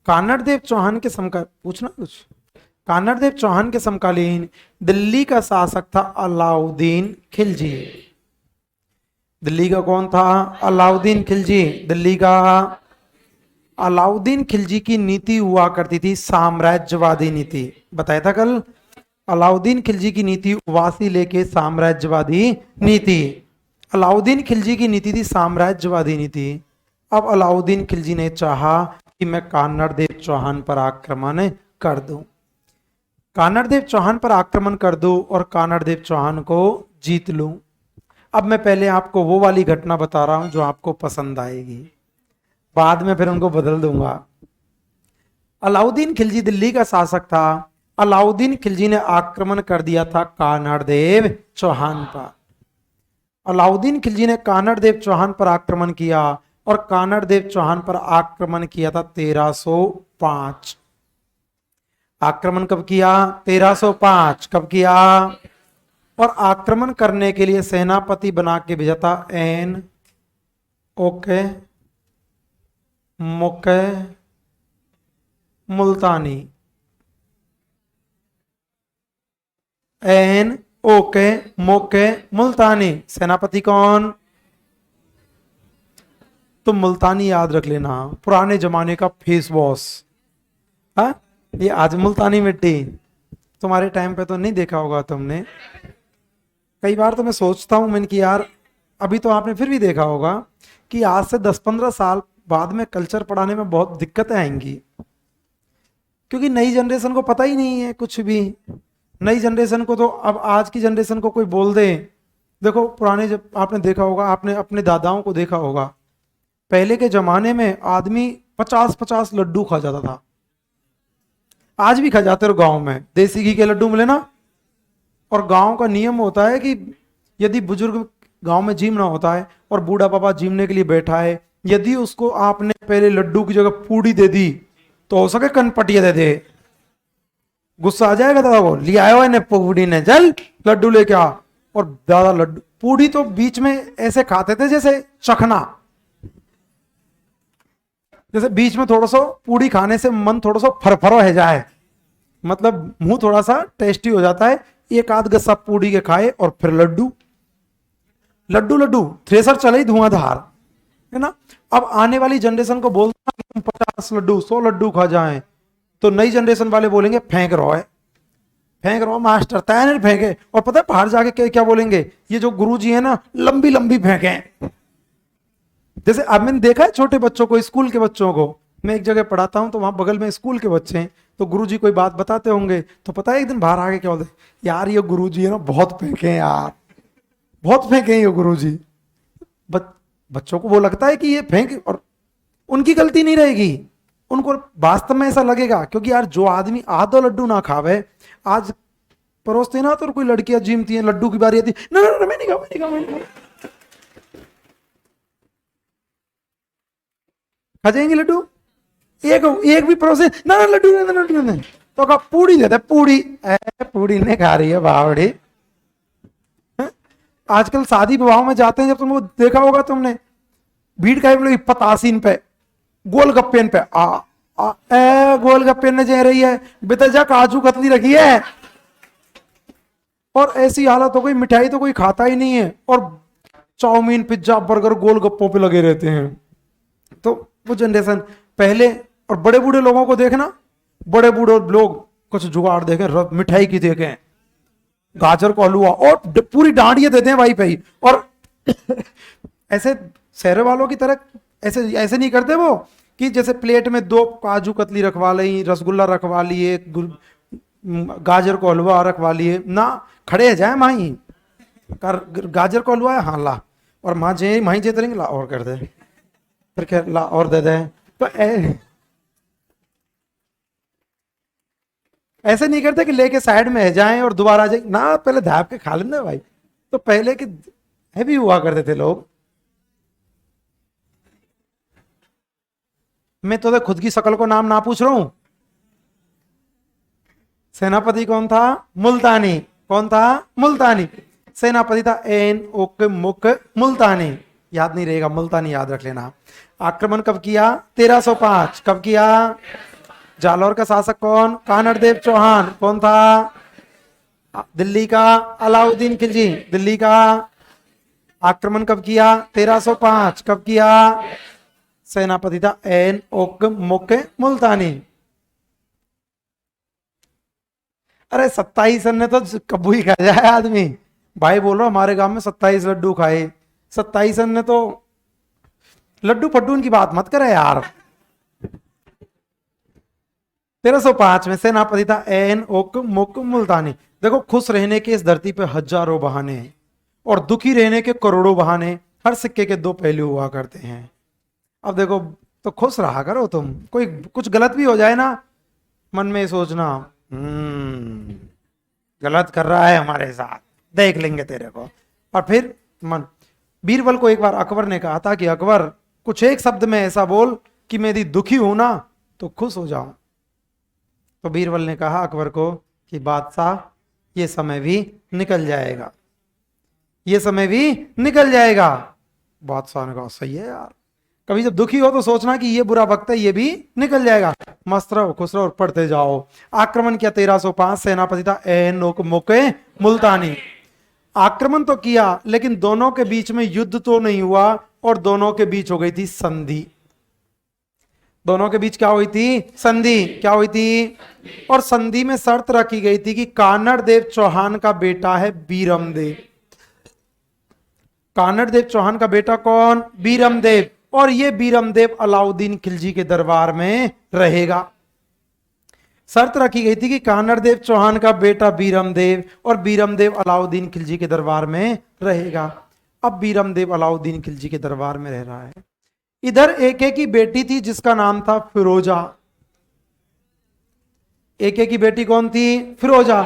कानड़ देव चौहान के समकालीन पूछना कुछ? कानड़ देव चौहान के समकालीन दिल्ली का शासक था अलाउद्दीन खिलजी। दिल्ली का कौन था? अलाउद्दीन खिलजी। दिल्ली का अलाउद्दीन खिलजी की नीति हुआ करती थी साम्राज्यवादी नीति। बताया था कल, अलाउद्दीन खिलजी की नीति उवासी लेके साम्राज्यवादी नीति। अलाउद्दीन खिलजी की नीति थी साम्राज्यवादी नीति। अब अलाउद्दीन खिलजी ने चाहा कि मैं कानड़ देव चौहान पर आक्रमण कर दूं, कानड़ देव चौहान पर आक्रमण कर दूं और कानड़ देव चौहान को जीत लूं। अब मैं पहले आपको वो वाली घटना बता रहा हूं जो आपको पसंद आएगी, बाद में फिर उनको बदल दूंगा। अलाउद्दीन खिलजी दिल्ली का शासक था। अलाउद्दीन खिलजी ने आक्रमण कर दिया था कानड़ देव चौहान पर। अलाउद्दीन खिलजी ने कानड़ देव चौहान पर आक्रमण किया और कानड़ देव चौहान पर आक्रमण किया था 1305। आक्रमण कब किया? 1305। कब किया? और आक्रमण करने के लिए सेनापति बना के भेजा था एन ओके मुके मुल्तानी। एन ओके मोके मुल्तानी। सेनापति कौन? तुम मुल्तानी याद रख लेना, पुराने जमाने का फेस वॉश। हाँ, ये आज मुल्तानी मिट्टी तुम्हारे टाइम पे तो नहीं देखा होगा तुमने। कई बार तो मैं सोचता हूं मैंने कि यार अभी तो आपने फिर भी देखा होगा कि आज से 10-15 साल बाद में कल्चर पढ़ाने में बहुत दिक्कतें आएंगी, क्योंकि नई जनरेशन को पता ही नहीं है कुछ भी। नई जनरेशन को तो अब आज की जनरेशन को कोई बोल दे, देखो पुराने जब आपने देखा होगा, आपने अपने दादाओं को देखा होगा, पहले के जमाने में आदमी 50-50 लड्डू खा जाता था। आज भी खा जाते हो गांव में, देसी घी के लड्डू मिले ना। और गांव का नियम होता है कि यदि बुजुर्ग गांव में जिम ना होता है और बूढ़ा बाबा जिमने के लिए बैठा है, यदि उसको आपने पहले लड्डू की जगह पूड़ी दे दी तो हो सके कनपटिया दे दे, गुस्सा आ जाएगा दादा को, ले आयो इन्हें पूड़ी ने, चल लड्डू लेके आ। और दादा लड्डू पूड़ी तो बीच में ऐसे खाते थे जैसे चखना, जैसे बीच में थोड़ा सा पूड़ी खाने से मन थोड़ा सा फरफरो है जाए, मतलब मुंह थोड़ा सा टेस्टी हो जाता है। एक आध गस्सा पूड़ी के खाए और फिर लड्डू लड्डू लड्डू, थ्रेसर चले ही धुआंधार, है ना। अब आने वाली जनरेशन को बोलता कि तुम 50 लड्डू 100 लड्डू खा जाएं, तो नई जनरेशन वाले बोलेंगे फेंक रहो है, फेंक रहो मास्टर, तय नहीं फेंके। और पता है बाहर जाके क्या क्या बोलेंगे, ये जो गुरुजी है ना लंबी लंबी फेंके। जैसे अब मैंने देखा है छोटे बच्चों को, स्कूल के बच्चों को, मैं एक जगह पढ़ाता हूं तो वहां बगल में स्कूल के बच्चे हैं, तो गुरुजी कोई बात बताते होंगे तो पता है एक दिन बाहर आके क्या बोलते, यार ये गुरुजी है ना बहुत फेंके हैं यार, बहुत फेंके हैं ये गुरुजी। बच्चों को वो लगता है कि ये फेंक, और उनकी गलती नहीं रहेगी, उनको वास्तव में ऐसा लगेगा। क्योंकि यार जो आदमी आधो लड्डू ना खावे, आज परोसते ना तो कोई लड़कियां जिमती हैं, लड्डू की बारी आती, ना ना मैं नहीं खाऊं, मैं नहीं खाऊं, मैं नहीं खाऊं। खा जाएंगे लड्डू, एक भी परोसे ना ना लड्डू ना लड्डू ना, तो कहा पूड़ी देता है, पूड़ी पूड़ी नहीं खा रही है बावड़ी। आजकल शादी विवाह में जाते हैं, जब तुम वो देखा होगा तुमने, भीड़ का पतासीन पे गोलगप्पे पे गोलगप्पे ने जे रही है बेतजा काजू कतली रखी है, और ऐसी हालत हो गई मिठाई तो कोई खाता ही नहीं है, और चाउमीन पिज्जा बर्गर गोलगप्पों पे लगे रहते हैं। तो वो जनरेशन पहले, और बड़े बूढ़े लोगों को देखना, बड़े बूढ़े लोग कुछ जुगाड़ देखें, मिठाई की देखें, गाजर को हलवा और पूरी डांडियां देते हैं भाई पे ही। और ऐसे शहर वालों की तरह ऐसे ऐसे नहीं करते वो कि जैसे प्लेट में 2 काजू कतली रखवा ली, रसगुल्ला रखवा लिए, गाजर को हलवा रखवा लिए ना, खड़े जाए माही गाजर को हलवा है, हाँ ला, और माँ जे माही जे तरेंगे ला और कर दे, फिर क्या ला और दे दे। तो ऐसे नहीं करते कि लेके साइड में जाएं और दोबारा जाए ना, पहले धाप के खा लेना भाई। तो पहले के हैवी हुआ करते थे लोग। मैं तो खुद की शकल को नाम ना पूछ रहा हूं। सेनापति कौन था? मुल्तानी। कौन था? मुल्तानी। सेनापति था एन ओक मुक मुल्तानी। याद नहीं रहेगा, मुल्तानी याद रख लेना। आक्रमण कब किया? 1305। कब किया? जालौर का शासक कौन? कानड़ देव चौहान। कौन था? दिल्ली का अलाउद्दीन खिलजी। दिल्ली का आक्रमण कब किया? 1305। कब किया? सेनापति था एन ओक मुक मुल्तानी। अरे 27 ने तो कब्बू ही खा जाए आदमी। भाई बोल रहा हमारे गांव में 27 लड्डू खाए। 27 ने तो लड्डू फड्डू की बात मत करे यार। 1305 में सेनापति था एन ओक मुक मुल्तानी। देखो, खुश रहने के इस धरती पे हजारों बहाने हैं और दुखी रहने के करोड़ों बहाने। हर सिक्के के 2 पहलू हुआ करते हैं। अब देखो, तो खुश रहा करो तुम। कोई कुछ गलत भी हो जाए ना, मन में सोचना, गलत कर रहा है हमारे साथ, देख लेंगे तेरे को। और फिर मन, बीरबल को एक बार अकबर ने कहा था कि अकबर कुछ एक शब्द में ऐसा बोल कि मैं यदि दुखी हूं ना तो खुश हो जाऊं। तो बीरबल ने कहा अकबर को कि बादशाह, ये समय भी निकल जाएगा, ये समय भी निकल जाएगा। बादशाह ने कहा सही है यार, कभी जब दुखी हो तो सोचना कि ये बुरा वक्त है, ये भी निकल जाएगा। मस्त रहो, खुश रहो और पढ़ते जाओ। आक्रमण किया 1305, सेनापति था एनोक मोके मुल्तानी। आक्रमण तो किया लेकिन दोनों के बीच में युद्ध तो नहीं हुआ, और दोनों के बीच हो गई थी संधि। दोनों के बीच क्या हुई थी? संधि। क्या हुई थी? और संधि में शर्त रखी गई थी कि कानड़ देव चौहान का बेटा है बीरम देव। कानड़ देव चौहान का बेटा कौन? बीरम देव। और ये बीरम देव अलाउद्दीन खिलजी के दरबार में रहेगा। शर्त रखी गई थी कि कानड़ देव चौहान का बेटा बीरम देव, और बीरम देव अलाउद्दीन खिलजी के दरबार में रहेगा। अब बीरम देव अलाउद्दीन खिलजी के दरबार में रह रहा है। इधर एक की बेटी थी जिसका नाम था फिरोजा। एक की बेटी कौन थी? फिरोजा।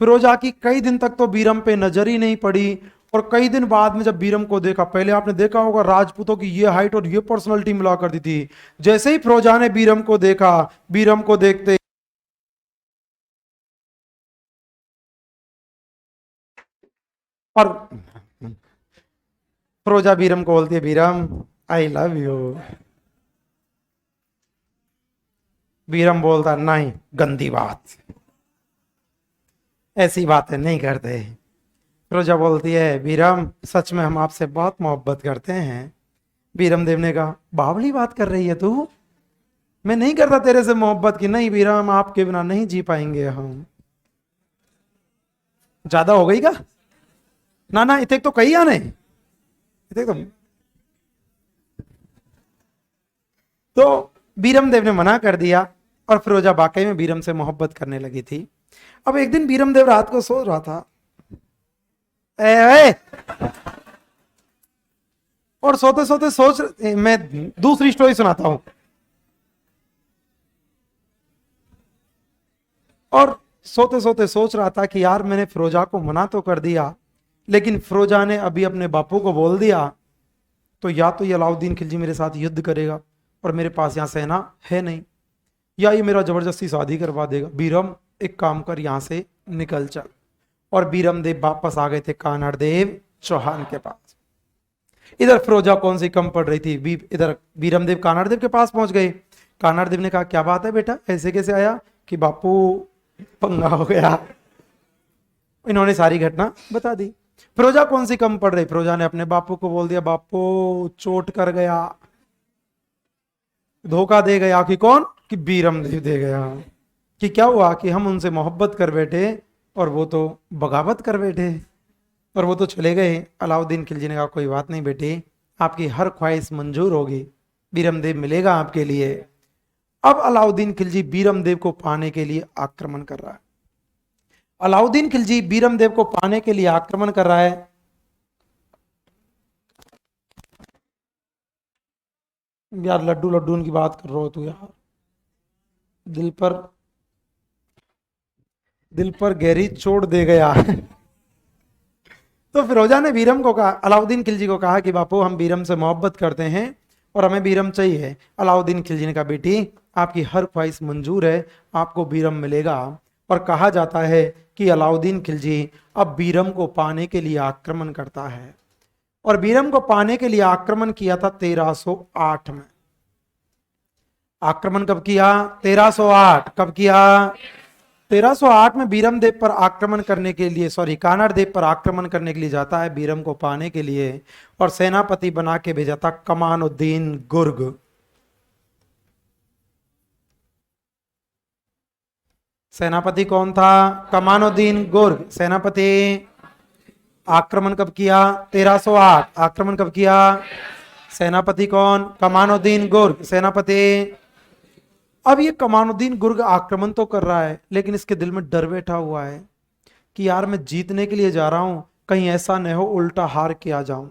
फिरोजा की कई दिन तक तो बीरम पे नजर ही नहीं पड़ी, और कई दिन बाद में जब बीरम को देखा, पहले आपने देखा होगा राजपूतों की ये हाइट और ये पर्सनालिटी मिला करती थी। जैसे ही फिरोजा ने बीरम को देखा, बीरम को देखते और फिरोजा बीरम को बोलती है, Veeram I love you. Veeram बोलता नहीं, गंदी बात, ऐसी बातें नहीं करते। फिरोजा बोलती है, बीरम सच में हम आपसे बहुत मोहब्बत करते हैं। बीरम देव ने कहा, बावली बात कर रही है तू, मैं नहीं करता तेरे से मोहब्बत की। नहीं बीरम, आपके बिना नहीं जी पाएंगे हम। ज्यादा हो गई का? ना ना, इतने तो कही आने, इतने तो बीरम देव ने मना कर दिया, और फिरोजा वाकई में बीरम से मोहब्बत करने लगी थी। अब एक दिन बीरम देव रात को सो रहा था, ए, और सोते सोते मैं दूसरी स्टोरी सुनाता हूं। और सोते सोते सोच रहा था कि यार मैंने फिरोजा को मना तो कर दिया, लेकिन फिरोजा ने अभी अपने बापू को बोल दिया, तो या तो ये अलाउद्दीन खिलजी मेरे साथ युद्ध करेगा और मेरे पास यहां सेना है नहीं, या ये मेरा जबरदस्ती शादी करवा देगा। बीरम एक काम कर, यहां से निकल चल। और बीरम देव वापस आ गए थे कानड़ देव चौहान के पास। इधर फिरोजा कौन सी कम पड़ रही थी, इधर बीरम देव कानड़ देव के पास पहुंच गए। कानड़ देव ने कहा, क्या बात है बेटा, ऐसे कैसे आया? कि बापू पंगा हो गया। इन्होंने सारी घटना बता दी। फिरोजा कौन सी कम पड़ रही? फिरोजा ने अपने बापू को बोल दिया, बापू चोट कर गया, धोखा दे गया। कि कौन? कि बीरम देव दे गया। कि क्या हुआ? कि हम उनसे मोहब्बत कर बैठे और वो तो बगावत कर बैठे, और वो तो चले गए। अलाउद्दीन खिलजी ने कहा, कोई बात नहीं बेटी, आपकी हर ख्वाहिश मंजूर होगी, बीरम देव मिलेगा आपके लिए। अब अलाउद्दीन खिलजी बीरम देव को पाने के लिए आक्रमण कर रहा है। अलाउद्दीन खिलजी बीरम देव को पाने के लिए आक्रमण कर रहा है। यार लड्डू लड्डू की बात कर रहे हो तू यार, दिल पर गहरी चोट दे गया। तो फिरोजा ने बीरम को कहा, अलाउद्दीन खिलजी को कहा कि बापू हम बीरम से मोहब्बत करते हैं और हमें बीरम चाहिए। अलाउद्दीन खिलजी ने कहा, बेटी आपकी हर ख्वाहिश मंजूर है, आपको बीरम मिलेगा। और कहा जाता है कि अलाउद्दीन खिलजी अब बीरम को पाने के लिए आक्रमण करता है। और बीरम को पाने के लिए आक्रमण किया था 1308 में। आक्रमण कब किया? 1308। कब किया? 1308 में बीरम देव पर आक्रमण करने के लिए, कानड़ देव पर आक्रमण करने के लिए जाता है बीरम को पाने के लिए, और सेनापति बना के भेजा था कमानुद्दीन गुर्ग। सेनापति कौन था? कमानुद्दीन गुर्ग सेनापति। आक्रमण कब किया? 1308। आक्रमण कब किया? सेनापति कौन? कमानुद्दीन गुर्ग सेनापति। अब ये कमानुद्दीन गुर्ग आक्रमण तो कर रहा है, लेकिन इसके दिल में डर बैठा हुआ है कि यार मैं जीतने के लिए जा रहा हूं, कहीं ऐसा न हो उल्टा हार के आ जाऊं।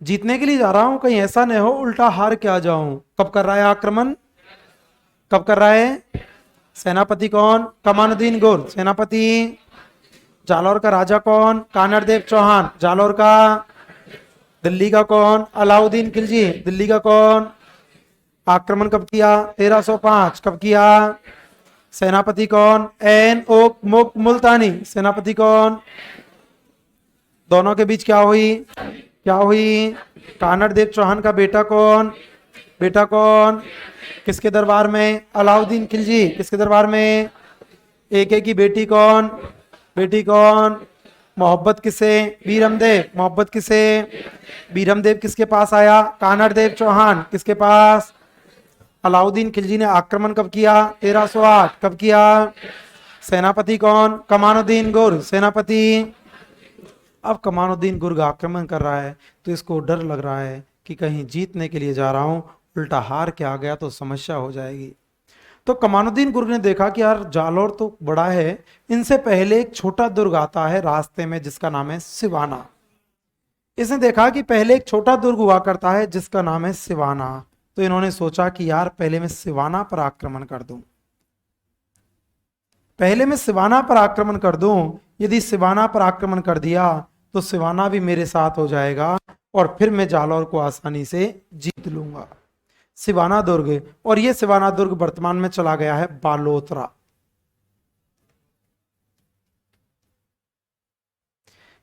जीतने के लिए जा रहा हूं, कहीं ऐसा न हो उल्टा हार के आ जाऊं। कब कर रहा है आक्रमण? कब कर रहा है? सेनापति कौन? कमानुद्दीन गुर, सेनापति। जालौर का राजा कौन? कानड़देव चौहान, जालौर का। दिल्ली का कौन? अलाउद्दीन खिलजी, दिल्ली का कौन? आक्रमण कब किया? 1305। कब किया? सेनापति कौन? एन ओक मुक मुल्तानी, सेनापति कौन? दोनों के बीच क्या हुई? क्या हुई? कानड़देव चौहान का बेटा कौन? बेटा कौन? किसके दरबार में? अलाउद्दीन खिलजी, किसके दरबार में? एक की बेटी कौन? बेटी कौन? मोहब्बत किसे? बीरमदेव, मोहब्बत किसे? बीरमदेव किसके पास आया? कानड़देव चौहान, किसके पास? अलाउद्दीन खिलजी ने आक्रमण कब किया? 1308। कब किया? सेनापति कौन? कमानुद्दीन गुर, सेनापति। अब कमानुद्दीन गुर्ग आक्रमण कर रहा है तो इसको डर लग रहा है कि कहीं जीतने के लिए जा रहा हूं, उल्टा हार के आ गया तो समस्या हो जाएगी। तो कमानुद्दीन गुर्ग ने देखा कि यार जालौर तो बड़ा है, इनसे पहले एक छोटा दुर्ग आता है रास्ते में जिसका नाम है सिवाना। इसने देखा कि पहले एक छोटा दुर्ग हुआ करता है जिसका नाम है सिवाना, तो इन्होंने सोचा कि यार पहले मैं सिवाना पर आक्रमण कर दूं, पहले मैं सिवाना पर आक्रमण कर दूं। यदि सिवाना पर आक्रमण कर दिया तो सिवाना भी मेरे साथ हो जाएगा और फिर मैं जालौर को आसानी से जीत लूंगा। सिवाना दुर्ग, और यह सिवाना दुर्ग वर्तमान में चला गया है बालोतरा।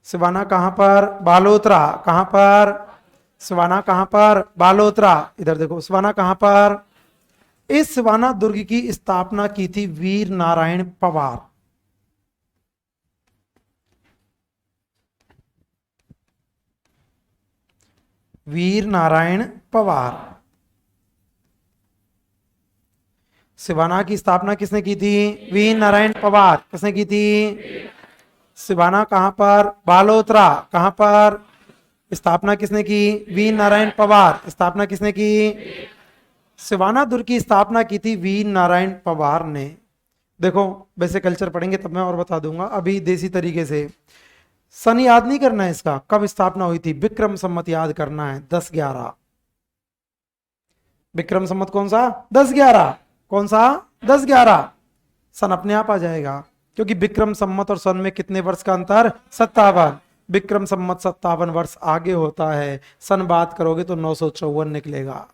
सिवाना कहां पर? बालोतरा। कहां पर? सिवाना कहां पर? बालोतरा। इधर देखो, सिवाना कहां पर? इस सिवाना दुर्ग की स्थापना की थी वीर नारायण पवार। वीर नारायण पवार। सिवाना की स्थापना किसने की थी? वीर नारायण पवार। किसने की थी? सिवाना कहां पर? बालोतरा। कहां पर? स्थापना किसने की? वीर नारायण पवार। स्थापना किसने की? सिवाना दुर्ग की स्थापना की थी वीर नारायण पवार ने। देखो वैसे कल्चर पढ़ेंगे तब मैं और बता दूंगा, अभी देसी तरीके से। सन याद नहीं करना है इसका, कब स्थापना हुई थी, विक्रम संवत याद करना है, 1011। विक्रम संवत कौन सा? 1011। कौन सा? 1011। सन अपने आप आ जाएगा क्योंकि विक्रम संवत और सन में कितने वर्ष का अंतर? 57। विक्रम संवत 57 वर्ष आगे होता है, सन बात करोगे तो 954 निकलेगा।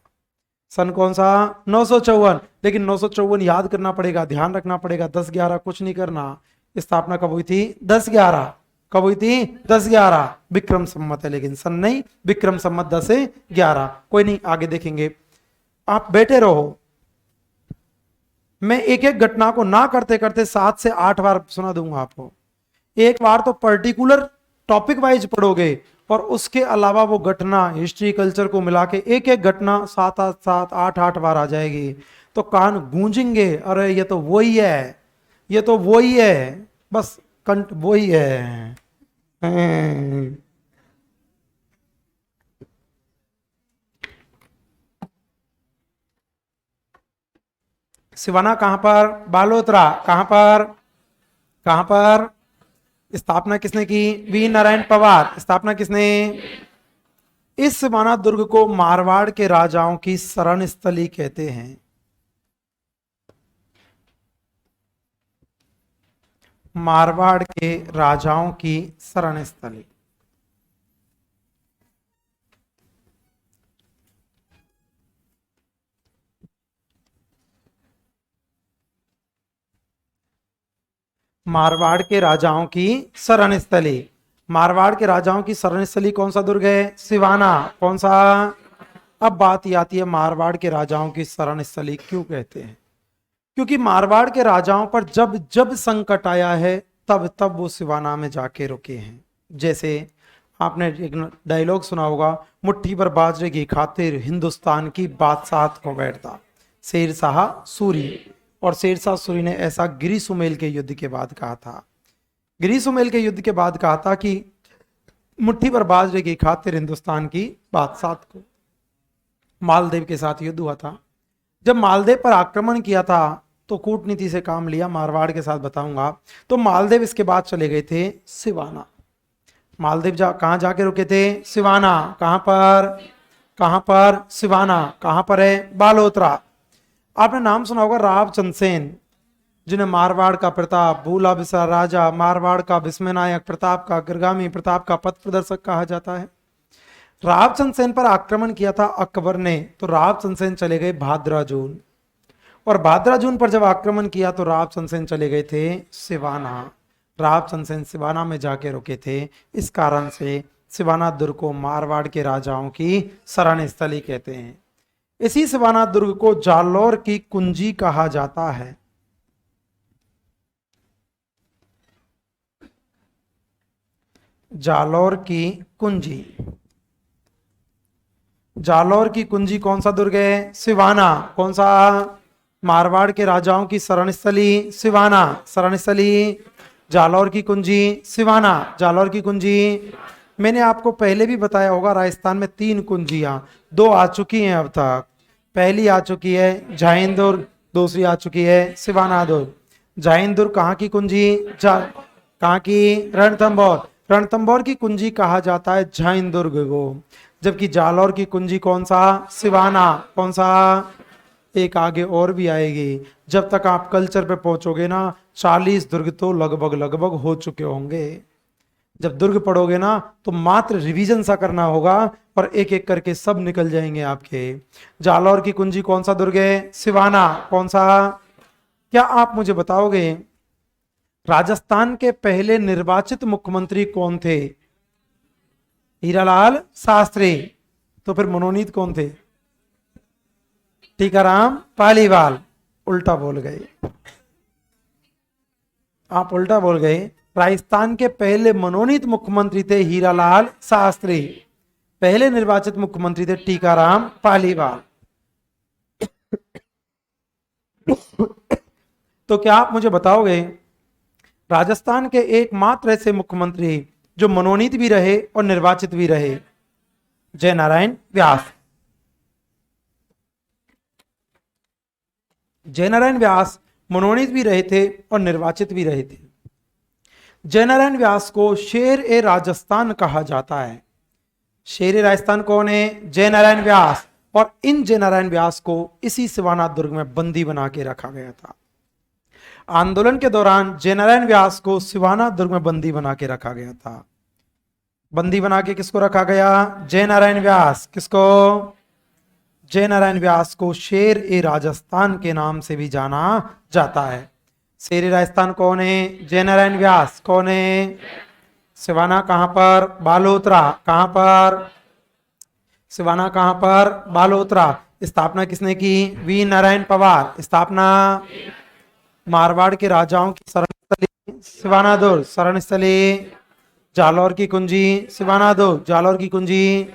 सन कौन सा? 954। लेकिन 954 याद करना पड़ेगा, ध्यान रखना पड़ेगा, 1011 कुछ नहीं करना। स्थापना कब हुई थी? 1011। कब हुई थी? 1011। विक्रम संवत है लेकिन सन नहीं, विक्रम संवत 10-11। कोई नहीं, आगे देखेंगे, आप बैठे रहो। मैं एक एक घटना को ना करते करते 7 से 8 बार सुना दूंगा आपको। एक बार तो पर्टिकुलर टॉपिक वाइज पढ़ोगे और उसके अलावा वो घटना हिस्ट्री कल्चर को मिला के एक एक घटना 7-8 बार आ जाएगी तो कान गूंजेंगे, अरे ये तो वही है, ये तो वही है, बस कंठ वही है। सिवाना कहां पर? बालोतरा। कहां पर? कहां पर? स्थापना किसने की? वीर नारायण पवार। स्थापना किसने? इस सिवाना दुर्ग को मारवाड़ के राजाओं की शरण स्थली कहते हैं। मारवाड़ के राजाओं की शरण स्थली। मारवाड़ के राजाओं की शरण स्थली। मारवाड़ के राजाओं की शरण स्थली कौन सा दुर्ग है? सिवाना। कौन सा? अब बात ये आती है मारवाड़ के राजाओं की शरण स्थली क्यों कहते हैं? क्योंकि मारवाड़ के राजाओं पर जब जब संकट आया है तब तब वो सिवाना में जाके रुके हैं। जैसे आपने एक डायलॉग सुना होगा, मुट्ठी पर बाजरे की खातिर हिंदुस्तान की बादशाहत को बैठता शेर शाह सूरी। और शेर शाह सूरी ने ऐसा गिरी सुमेल के युद्ध के बाद कहा था, गिरी सुमेल के युद्ध के बाद कहा था कि मुट्ठी पर बाजरे की खातिर हिंदुस्तान की बादशाहत को। मालदेव के साथ युद्ध हुआ था, जब मालदेव पर आक्रमण किया था तो कूटनीति से काम लिया, मारवाड़ के साथ बताऊंगा। तो मालदेव इसके बाद चले गए थे सिवाना। मालदेव कहां जाके रुके थे? सिवाना। कहां पर? कहां पर? सिवाना। कहां पर है? बालोतरा। आपने नाम सुना होगा राव चंद्रसेन। जिन्हें मारवाड़ का प्रताप, भूला बिसरा राजा, मारवाड़ का विस्मयनायक प्रताप का अग्रगामी, प्रताप का पथ प्रदर्शक कहा जाता है। रावचंद सेन पर आक्रमण किया था अकबर ने, तो रावचंद सेन चले गए भाद्रा जून, और भाद्रा जून पर जब आक्रमण किया तो रावचंद सेन चले गए थे सिवाना। रावचंद सेन सिवाना में जाके रुके थे। इस कारण से सिवाना दुर्ग को मारवाड़ के राजाओं की शरण स्थली कहते हैं। इसी सिवाना दुर्ग को जालौर की कुंजी कहा जाता है। जालौर की कुंजी, जालौर की कुंजी कौन सा दुर्ग है? सिवाना। कौन सा? मारवाड़ के राजाओं की शरण स्थली सिवाना, शरण स्थली जालौर की कुंजी सिवाना, जालौर की कुंजी। मैंने आपको पहले भी बताया होगा, राजस्थान में 3 कुंजियां, 2 आ चुकी हैं अब तक। पहली आ चुकी है जैन दुर्ग, दूसरी आ चुकी है सिवाना दुर्ग। जैन दुर्ग कहाँ की कुंजी? कहाँ की? रणथंभौर। रणथंभौर की कुंजी कहा जाता है जैन दुर्ग को। जबकि जालौर की कुंजी कौन सा? सिवाना। कौन सा? एक आगे और भी आएगी। जब तक आप कल्चर पे पहुंचोगे ना, 40 दुर्ग तो लगभग लगभग हो चुके होंगे। जब दुर्ग पढ़ोगे ना तो मात्र रिवीजन सा करना होगा और एक एक करके सब निकल जाएंगे आपके। जालौर की कुंजी कौन सा दुर्ग है? सिवाना। कौन सा? क्या आप मुझे बताओगे राजस्थान के पहले निर्वाचित मुख्यमंत्री कौन थे? हीरालाल शास्त्री। तो फिर मनोनीत कौन थे? टीकाराम पालीवाल। उल्टा बोल गए आप, उल्टा बोल गए। राजस्थान के पहले मनोनीत मुख्यमंत्री थे हीरालाल शास्त्री, पहले निर्वाचित मुख्यमंत्री थे टीकाराम पालीवाल। तो क्या आप मुझे बताओगे राजस्थान के एकमात्र ऐसे मुख्यमंत्री जो मनोनीत भी रहे और निर्वाचित भी रहे? जयनारायण व्यास। जयनारायण व्यास मनोनीत भी रहे थे और निर्वाचित भी रहे थे। जयनारायण व्यास को शेर ए राजस्थान कहा जाता है। शेर ए राजस्थान कौन है? जयनारायण व्यास। और इन जयनारायण व्यास को इसी सिवाना दुर्ग में बंदी बना के रखा गया था। आंदोलन के दौरान जयनारायण व्यास को सिवाना दुर्ग में बंदी बना के रखा गया था। बंदी बना के किसको रखा गया? जयनारायण व्यास। किसको? जयनारायण व्यास को शेर ए राजस्थान के नाम से भी जाना जाता है। शेर ए राजस्थान कौन है? जयनारायण व्यास। कौन है? सिवाना कहां पर? बालोतरा। कहां पर? सिवाना कहां पर? बालोतरा। स्थापना किसने की? वी नारायण पवार। स्थापना मारवाड़ के राजाओं की शरणस्थली सिवाना दुर्ग, शरणस्थली जालौर की कुंजी सिवाना दुर्ग, जालौर की कुंजी।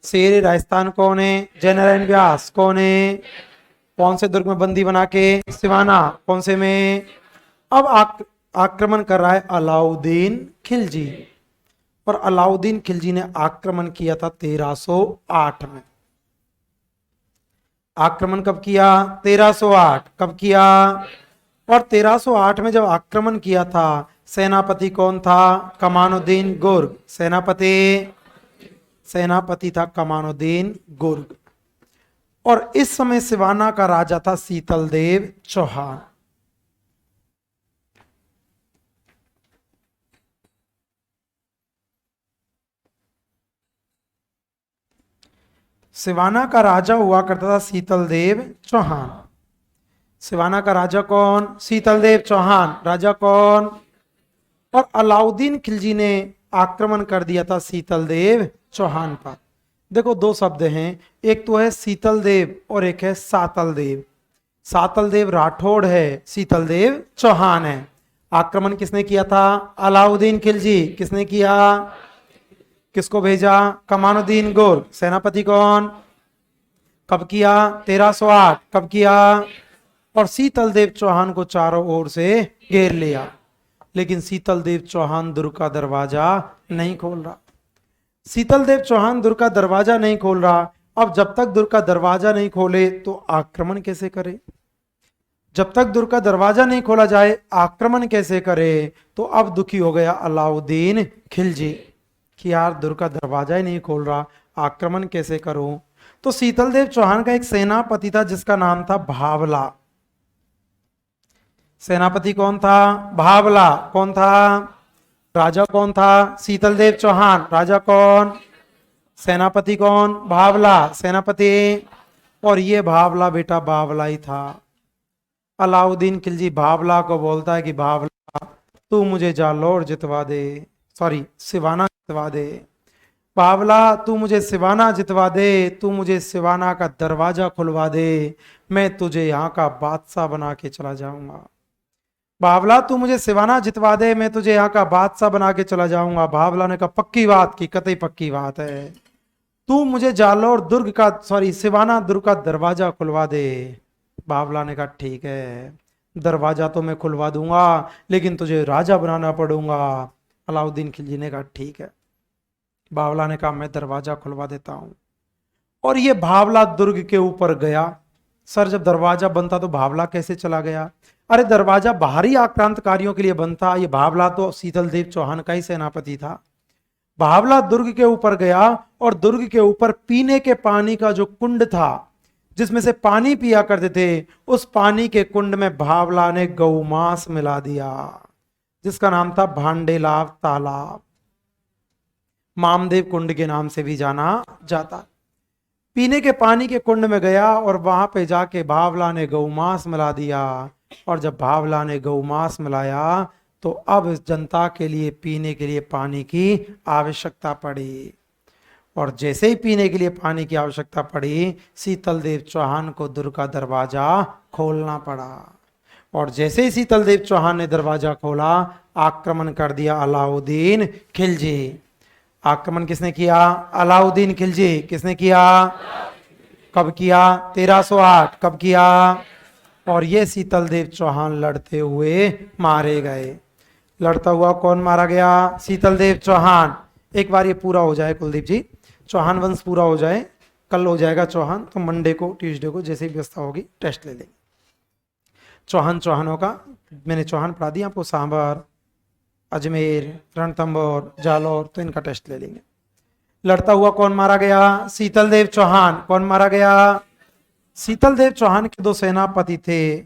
शेर राजस्थान कौन है? जयनारायण व्यास। कौन है? कौन से दुर्ग में बंदी बना के? सिवाना। कौन से में? अब आक्रमण कर रहा है अलाउद्दीन खिलजी, और अलाउद्दीन खिलजी ने आक्रमण किया था 1308 में। आक्रमण कब किया? 1308। कब किया? और 1308 में जब आक्रमण किया था, सेनापति कौन था? कमानुद्दीन गुर्ग। सेनापति था कमानुद्दीन गुर्ग। और इस समय सिवाना का राजा था शीतल देव चौहान। सिवाना का राजा हुआ करता था शीतल देव चौहान। सिवाना का राजा कौन? शीतल देव चौहान। राजा कौन? और अलाउद्दीन खिलजी ने आक्रमण कर दिया था शीतल देव चौहान पर। देखो 2 शब्द हैं, एक तो है शीतल देव और एक है सातल देव। सातल देव राठौड़ है, शीतल देव चौहान है। आक्रमण किसने किया था? अलाउद्दीन खिलजी। किसने किया? किसको भेजा? कमानुद्दीन गुर्ग। सेनापति कौन? कब किया? 1308। कब किया? और शीतल देव चौहान को चारों ओर से घेर लिया, लेकिन शीतल देव चौहान दुर्ग का दरवाजा नहीं खोल रहा। शीतल देव चौहान दुर्ग का दरवाजा नहीं खोल रहा। अब जब तक दुर्ग का दरवाजा नहीं खोले तो आक्रमण कैसे करे? जब तक दुर्ग का दरवाजा नहीं खोला जाए आक्रमण कैसे करे? तो अब दुखी हो गया अलाउद्दीन खिलजी कि यार दुर्ग का दरवाजा ही नहीं खोल रहा, आक्रमण कैसे करूं? तो शीतल देव चौहान का एक सेनापति था जिसका नाम था भावला। सेनापति कौन था? भावला। कौन था? राजा कौन था? शीतलदेव चौहान। राजा कौन? सेनापति कौन? भावला। सेनापति। और ये भावला बेटा बावला ही था। अलाउद्दीन खिलजी भावला को बोलता है कि भावला तू मुझे जालौर जितवा दे, सॉरी सिवाना जितवा दे। बावला तू मुझे सिवाना जितवा दे, तू मुझे सिवाना का दरवाजा खुलवा दे, मैं तुझे यहाँ का बादशाह बना के चला जाऊंगा। बावला तू मुझे सिवाना जितवा दे, मैं तुझे यहाँ का बादशाह बना के चला जाऊंगा। बावला ने कहा पक्की बात की, कतई पक्की बात है। तू मुझे जालौर दुर्ग का, सॉरी सिवाना दुर्ग का दरवाजा खुलवा दे। बावला ने कहा ठीक है, दरवाजा तो मैं खुलवा दूंगा, लेकिन तुझे राजा बनाना पड़ूंगा। अलाउद्दीन खिलजी ने कहा ठीक है। बावला ने कहा मैं दरवाजा खुलवा देता हूं। और ये भावला दुर्ग के ऊपर गया। सर जब दरवाजा बनता तो भावला कैसे चला गया? अरे दरवाजा बाहरी आक्रांतकारियों के लिए बनता, ये भावला तो शीतलदेव चौहान का ही सेनापति था। भावला दुर्ग के ऊपर गया और दुर्ग के ऊपर पीने के पानी का जो कुंड था, जिसमें से पानी पिया करते थे, उस पानी के कुंड में भावला ने गौमांस मिला दिया, जिसका नाम था भांडेलाव तालाब, मामदेव कुंड के नाम से भी जाना जाता। पीने के पानी के कुंड में गया और वहां पे जाके भावला ने गौमांस मिला दिया। और जब भावला ने गौमांस मिलाया तो अब जनता के लिए पीने के लिए पानी की आवश्यकता पड़ी। और जैसे ही पीने के लिए पानी की आवश्यकता पड़ी, शीतलदेव चौहान को दुर्ग का दरवाजा खोलना पड़ा। और जैसे ही शीतलदेव चौहान ने दरवाजा खोला, आक्रमण कर दिया अलाउद्दीन खिलजी। आक्रमण किसने किया? अलाउद्दीन खिलजी। किसने किया? कब किया? 1308। कब किया? और ये शीतलदेव चौहान लड़ते हुए मारे गए। लड़ता हुआ कौन मारा गया? शीतलदेव चौहान। एक बार ये पूरा हो जाए कुलदीप जी, चौहान वंश पूरा हो जाए, कल हो जाएगा चौहान, तो मंडे को ट्यूसडे को जैसे ही व्यवस्था होगी टेस्ट ले लेंगे चौहानों का। मैंने चौहान पढ़ा दिया आपको, सांबर, अजमेर, रणथंभौर, जालौर, तो इनका टेस्ट ले लेंगे। लड़ता हुआ कौन मारा गया? शीतलदेव चौहान। कौन मारा गया? शीतलदेव चौहान के दो सेनापति थे,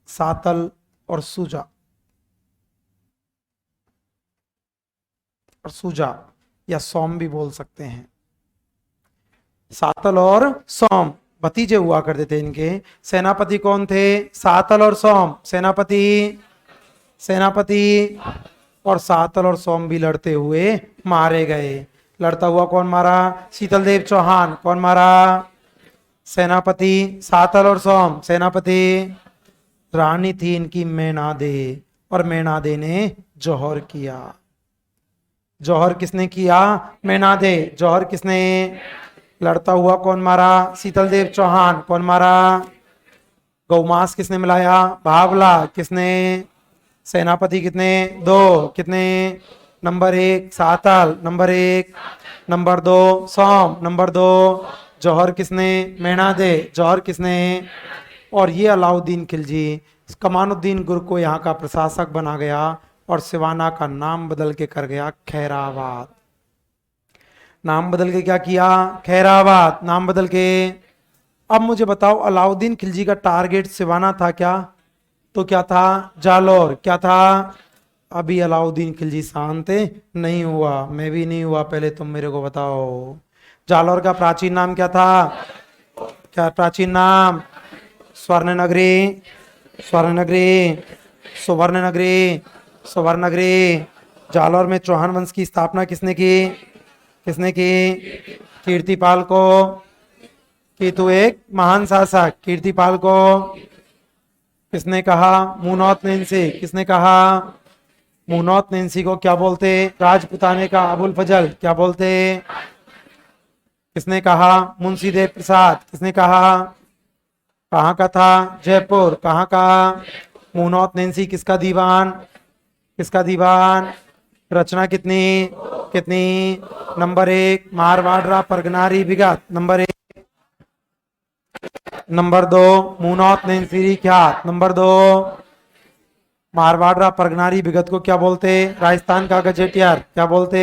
सातल और सूजा। और सूजा या सोम भी बोल सकते हैं। सातल और सोम भतीजे हुआ करते थे इनके। सेनापति कौन थे? सातल और सोम। सेनापति और सातल और सोम भी लड़ते हुए मारे गए। लड़ता हुआ कौन मारा? शीतलदेव चौहान। कौन मारा? सेनापति सातल और सोम। सेनापति। रानी थी इनकी मैनादे, और मैनादे ने जौहर किया। जौहर किसने किया? मैनादे। जौहर किसने? लड़ता हुआ कौन मारा? शीतलदेव चौहान। कौन मारा? गौमांस किसने मिलाया? भावला। किसने? सेनापति कितने? दो। कितने? Number 1 Satal, number 1, number 2 Som, number 2 जौहर किसने? मैनादे। जौहर किसने? और ये अलाउद्दीन खिलजी कमानुद्दीन गुर को यहाँ का प्रशासक बना गया और सिवाना का नाम बदल के कर गया खैराबाद। नाम बदल के क्या किया? खैराबाद नाम बदल के। अब मुझे बताओ अलाउद्दीन खिलजी का टारगेट सिवाना था क्या? तो क्या था? जालौर। क्या था? अभी अलाउद्दीन खिलजी शांत नहीं हुआ, मैं भी नहीं हुआ, पहले तुम मेरे को बताओ जालौर का प्राचीन नाम क्या था? क्या प्राचीन नाम? स्वर्णनगरी, स्वर्णनगरी, सुवर्णनगरी, सुवर्णनगरी। जालौर में चौहान वंश की स्थापना किसने की? किसने की? कीर्तिपाल को। कि तू एक महान शासक। कीर्तिपाल को किसने कहा? मुनौत नैंसी। किसने कहा? मुनौत नैंसी को क्या बोलते? राजपुताने का अबुल फजल। क्या बोलते? किसने कहा? मुंशी देव प्रसाद। किसने कहा? कहाँ का था? जयपुर। कहाँ का? मुनौत नैंसी किसका दीवान? किसका दीवान? रचना कितनी? कितनी? नंबर 1 मारवाड़ परगनारी विगत। नंबर 1। नंबर 2 मुनौत नैंसी ख्यात। नंबर 2 मारवाड़ परगनारी विगत को क्या बोलते? राजस्थान का गजेटियर। क्या बोलते?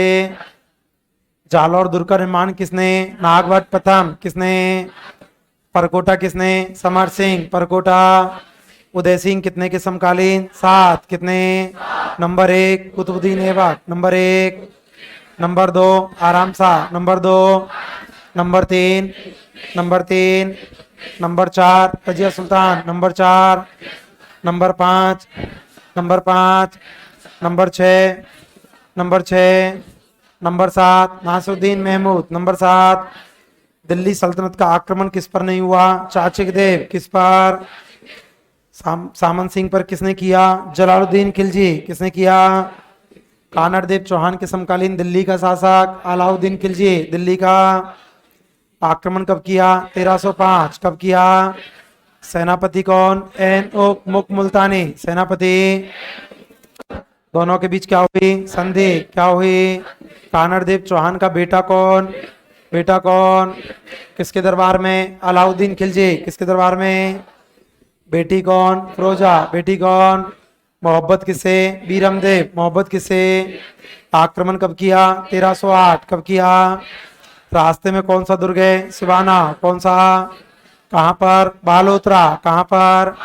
जालौर दुर्ग का निर्माण किसने? नागभट्ट प्रथम। किसने? परकोटा किसने? समर सिंह परकोटा। उदय सिंह कितने के समकालीन? 7। कितने? Number 1 Qutbuddin Aibak, number 1। Number 2 Aram Shah, number 2। Number 3, number 3। Number 4 Razia Sultan, number 4। Number 5, number 5। Number 6, number 6। Number 7 Nasiruddin Mahmud, number 7। Delhi सल्तनत का आक्रमण किस पर नहीं हुआ? चाचिक देव। किस पर? सामंत सिंह पर किसने किया? जलालुद्दीन खिलजी। किसने किया? कानड़ देव चौहान के समकालीन दिल्ली का शासक अलाउद्दीन खिलजी। दिल्ली का आक्रमण कब किया? 1305। कब किया? सेनापति कौन? एन ओ मुक मुल्तानी, सेनापति। दोनों के बीच क्या हुई? संधि। क्या हुई? कानड़ देव चौहान का बेटा कौन? बेटा कौन? किसके दरबार में? अलाउद्दीन खिलजी। किसके दरबार में? बेटी कौन? फिरोजा। बेटी कौन? मोहब्बत किसे? बीरमदेव। मोहब्बत किसे? आक्रमण कब किया? 1308। कब किया? रास्ते में कौन सा दुर्ग है? सिवाना। कौन सा? कहाँ पर? बालोतरा। कहाँ पर?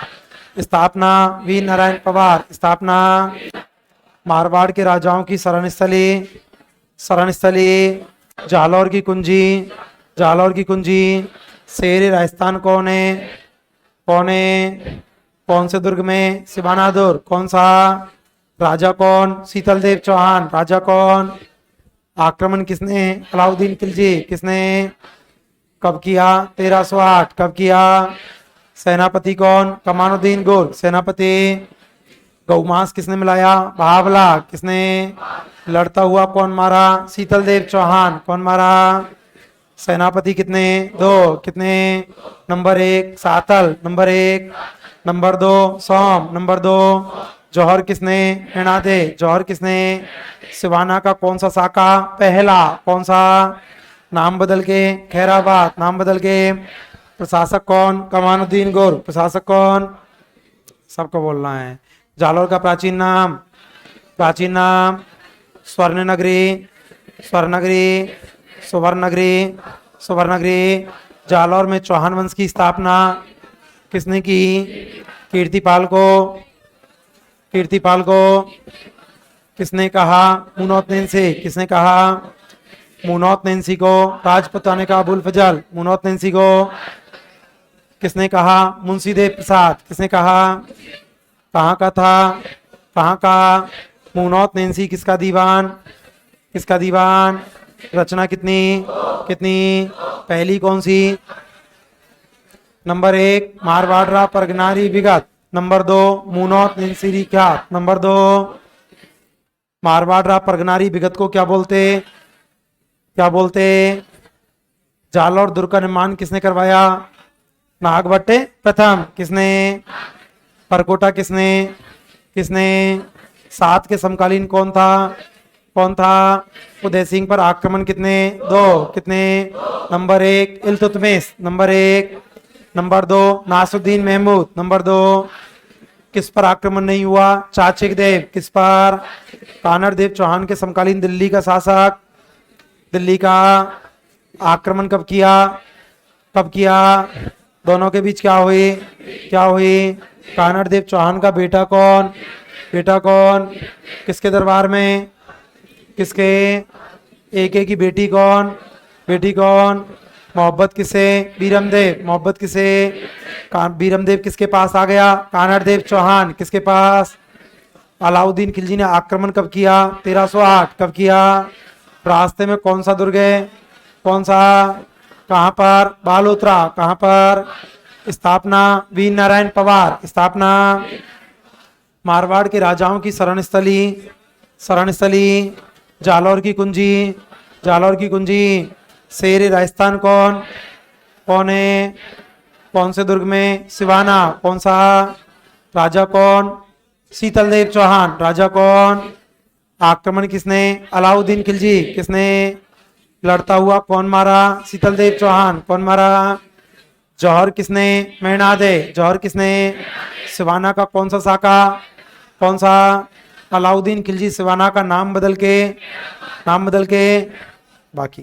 स्थापना वीर नारायण पवार। स्थापना मारवाड़ के राजाओं की शरण स्थली। शरण स्थली जालौर की कुंजी। जालौर की कुंजी। शेर राजस्थान कौन है? कौन है? कौन से दुर्ग में? सिवाना दुर्ग। कौन सा? राजा कौन? शीतल देव चौहान। राजा कौन? आक्रमण किसने? अलाउद्दीन खिलजी। किसने? कब किया? 1308। कब किया? सेनापति कौन? कमानुद्दीन गुल। सेनापति। गौमांस किसने मिलाया? भावला। किसने? लड़ता हुआ कौन मारा? शीतल देव चौहान। कौन मारा? सेनापति कितने? 2। कितने? Number 1 Satal, number 1। Number 2 Som, number 2। जौहर किसने? दे। जौहर किसने? सिवाना का कौन सा साका? पहला। कौन सा? नाम बदल के खैराबाद। नाम बदल के। प्रशासक कौन? कमानुद्दीन गुल। प्रशासक कौन? सबको बोलना है। जालौर का प्राचीन नाम? प्राचीन नाम स्वर्ण नगरी। स्वर्ण नगरी। सुवर्ण नगरी। सुवर्ण नगरी। जालौर में चौहान वंश की स्थापना किसने की? कीर्तिपाल को। कीर्तिपाल को किसने कहा? मुनौत नैंसी। किसने कहा? मुनौत नैंसी को। राजपुताने का अबुल फजल। मुनौत नैंसी को किसने कहा? मुंशी देव प्रसाद। किसने कहा? कहाँ का था? कहाँ का? मुनौत नैंसी किसका दीवान? किसका दीवान? रचना कितनी? कितनी? पहली कौन सी? नंबर 1 मारवाड़रा परगनारी विगत। नंबर 2 मुनौत नैंसी ख्यात। नंबर 2 मारवाड़रा परगनारी विगत को क्या बोलते? क्या बोलते? जालौर दुर्ग का निर्माण किसने करवाया? नागभट्टे प्रथम। किसने? परकोटा किसने? किसने? 7 के समकालीन कौन था? कौन था? उदय सिंह पर आक्रमण कितने? 2। कितने? Number 1 Iltutmish. Number 1। Number 2 Nasiruddin Mahmud. Number 2 किस पर आक्रमण नहीं हुआ? चाचिक देव। किस पर? कानड़ देव चौहान के समकालीन दिल्ली का शासक। दिल्ली का आक्रमण कब किया? कब किया? दोनों के बीच क्या हुई? क्या हुई? कानड़ देव चौहान का बेटा कौन? बेटा कौन? किसके दरबार में? किसके? एक की बेटी कौन? बेटी कौन? मोहब्बत किसे? बीरमदेव। मोहब्बत किसे? बीरमदेव किसके पास आ गया? कानड़ देव चौहान। किसके पास? अलाउद्दीन खिलजी ने आक्रमण कब किया? 1308। कब किया? रास्ते में कौन सा दुर्ग है? कौन सा? कहाँ पर? बालोतरा। कहाँ पर? स्थापना वीर नारायण पवार। स्थापना मारवाड़ के राजाओं की शरण स्थली। शरण स्थली जालौर की कुंजी। जालौर की कुंजी। शेर राजस्थान कौन? कौन है? कौन से दुर्ग में? सिवाना। कौन सा? राजा कौन? शीतल देव चौहान। राजा कौन? आक्रमण किसने? अलाउद्दीन खिलजी। किसने? लड़ता हुआ कौन मारा? शीतल देव चौहान। कौन मारा? जौहर किसने? दे। जौहर किसने? सिवाना का कौन सा साका? कौन सा? अलाउद्दीन खिलजी सिवाना का नाम बदल के बाकी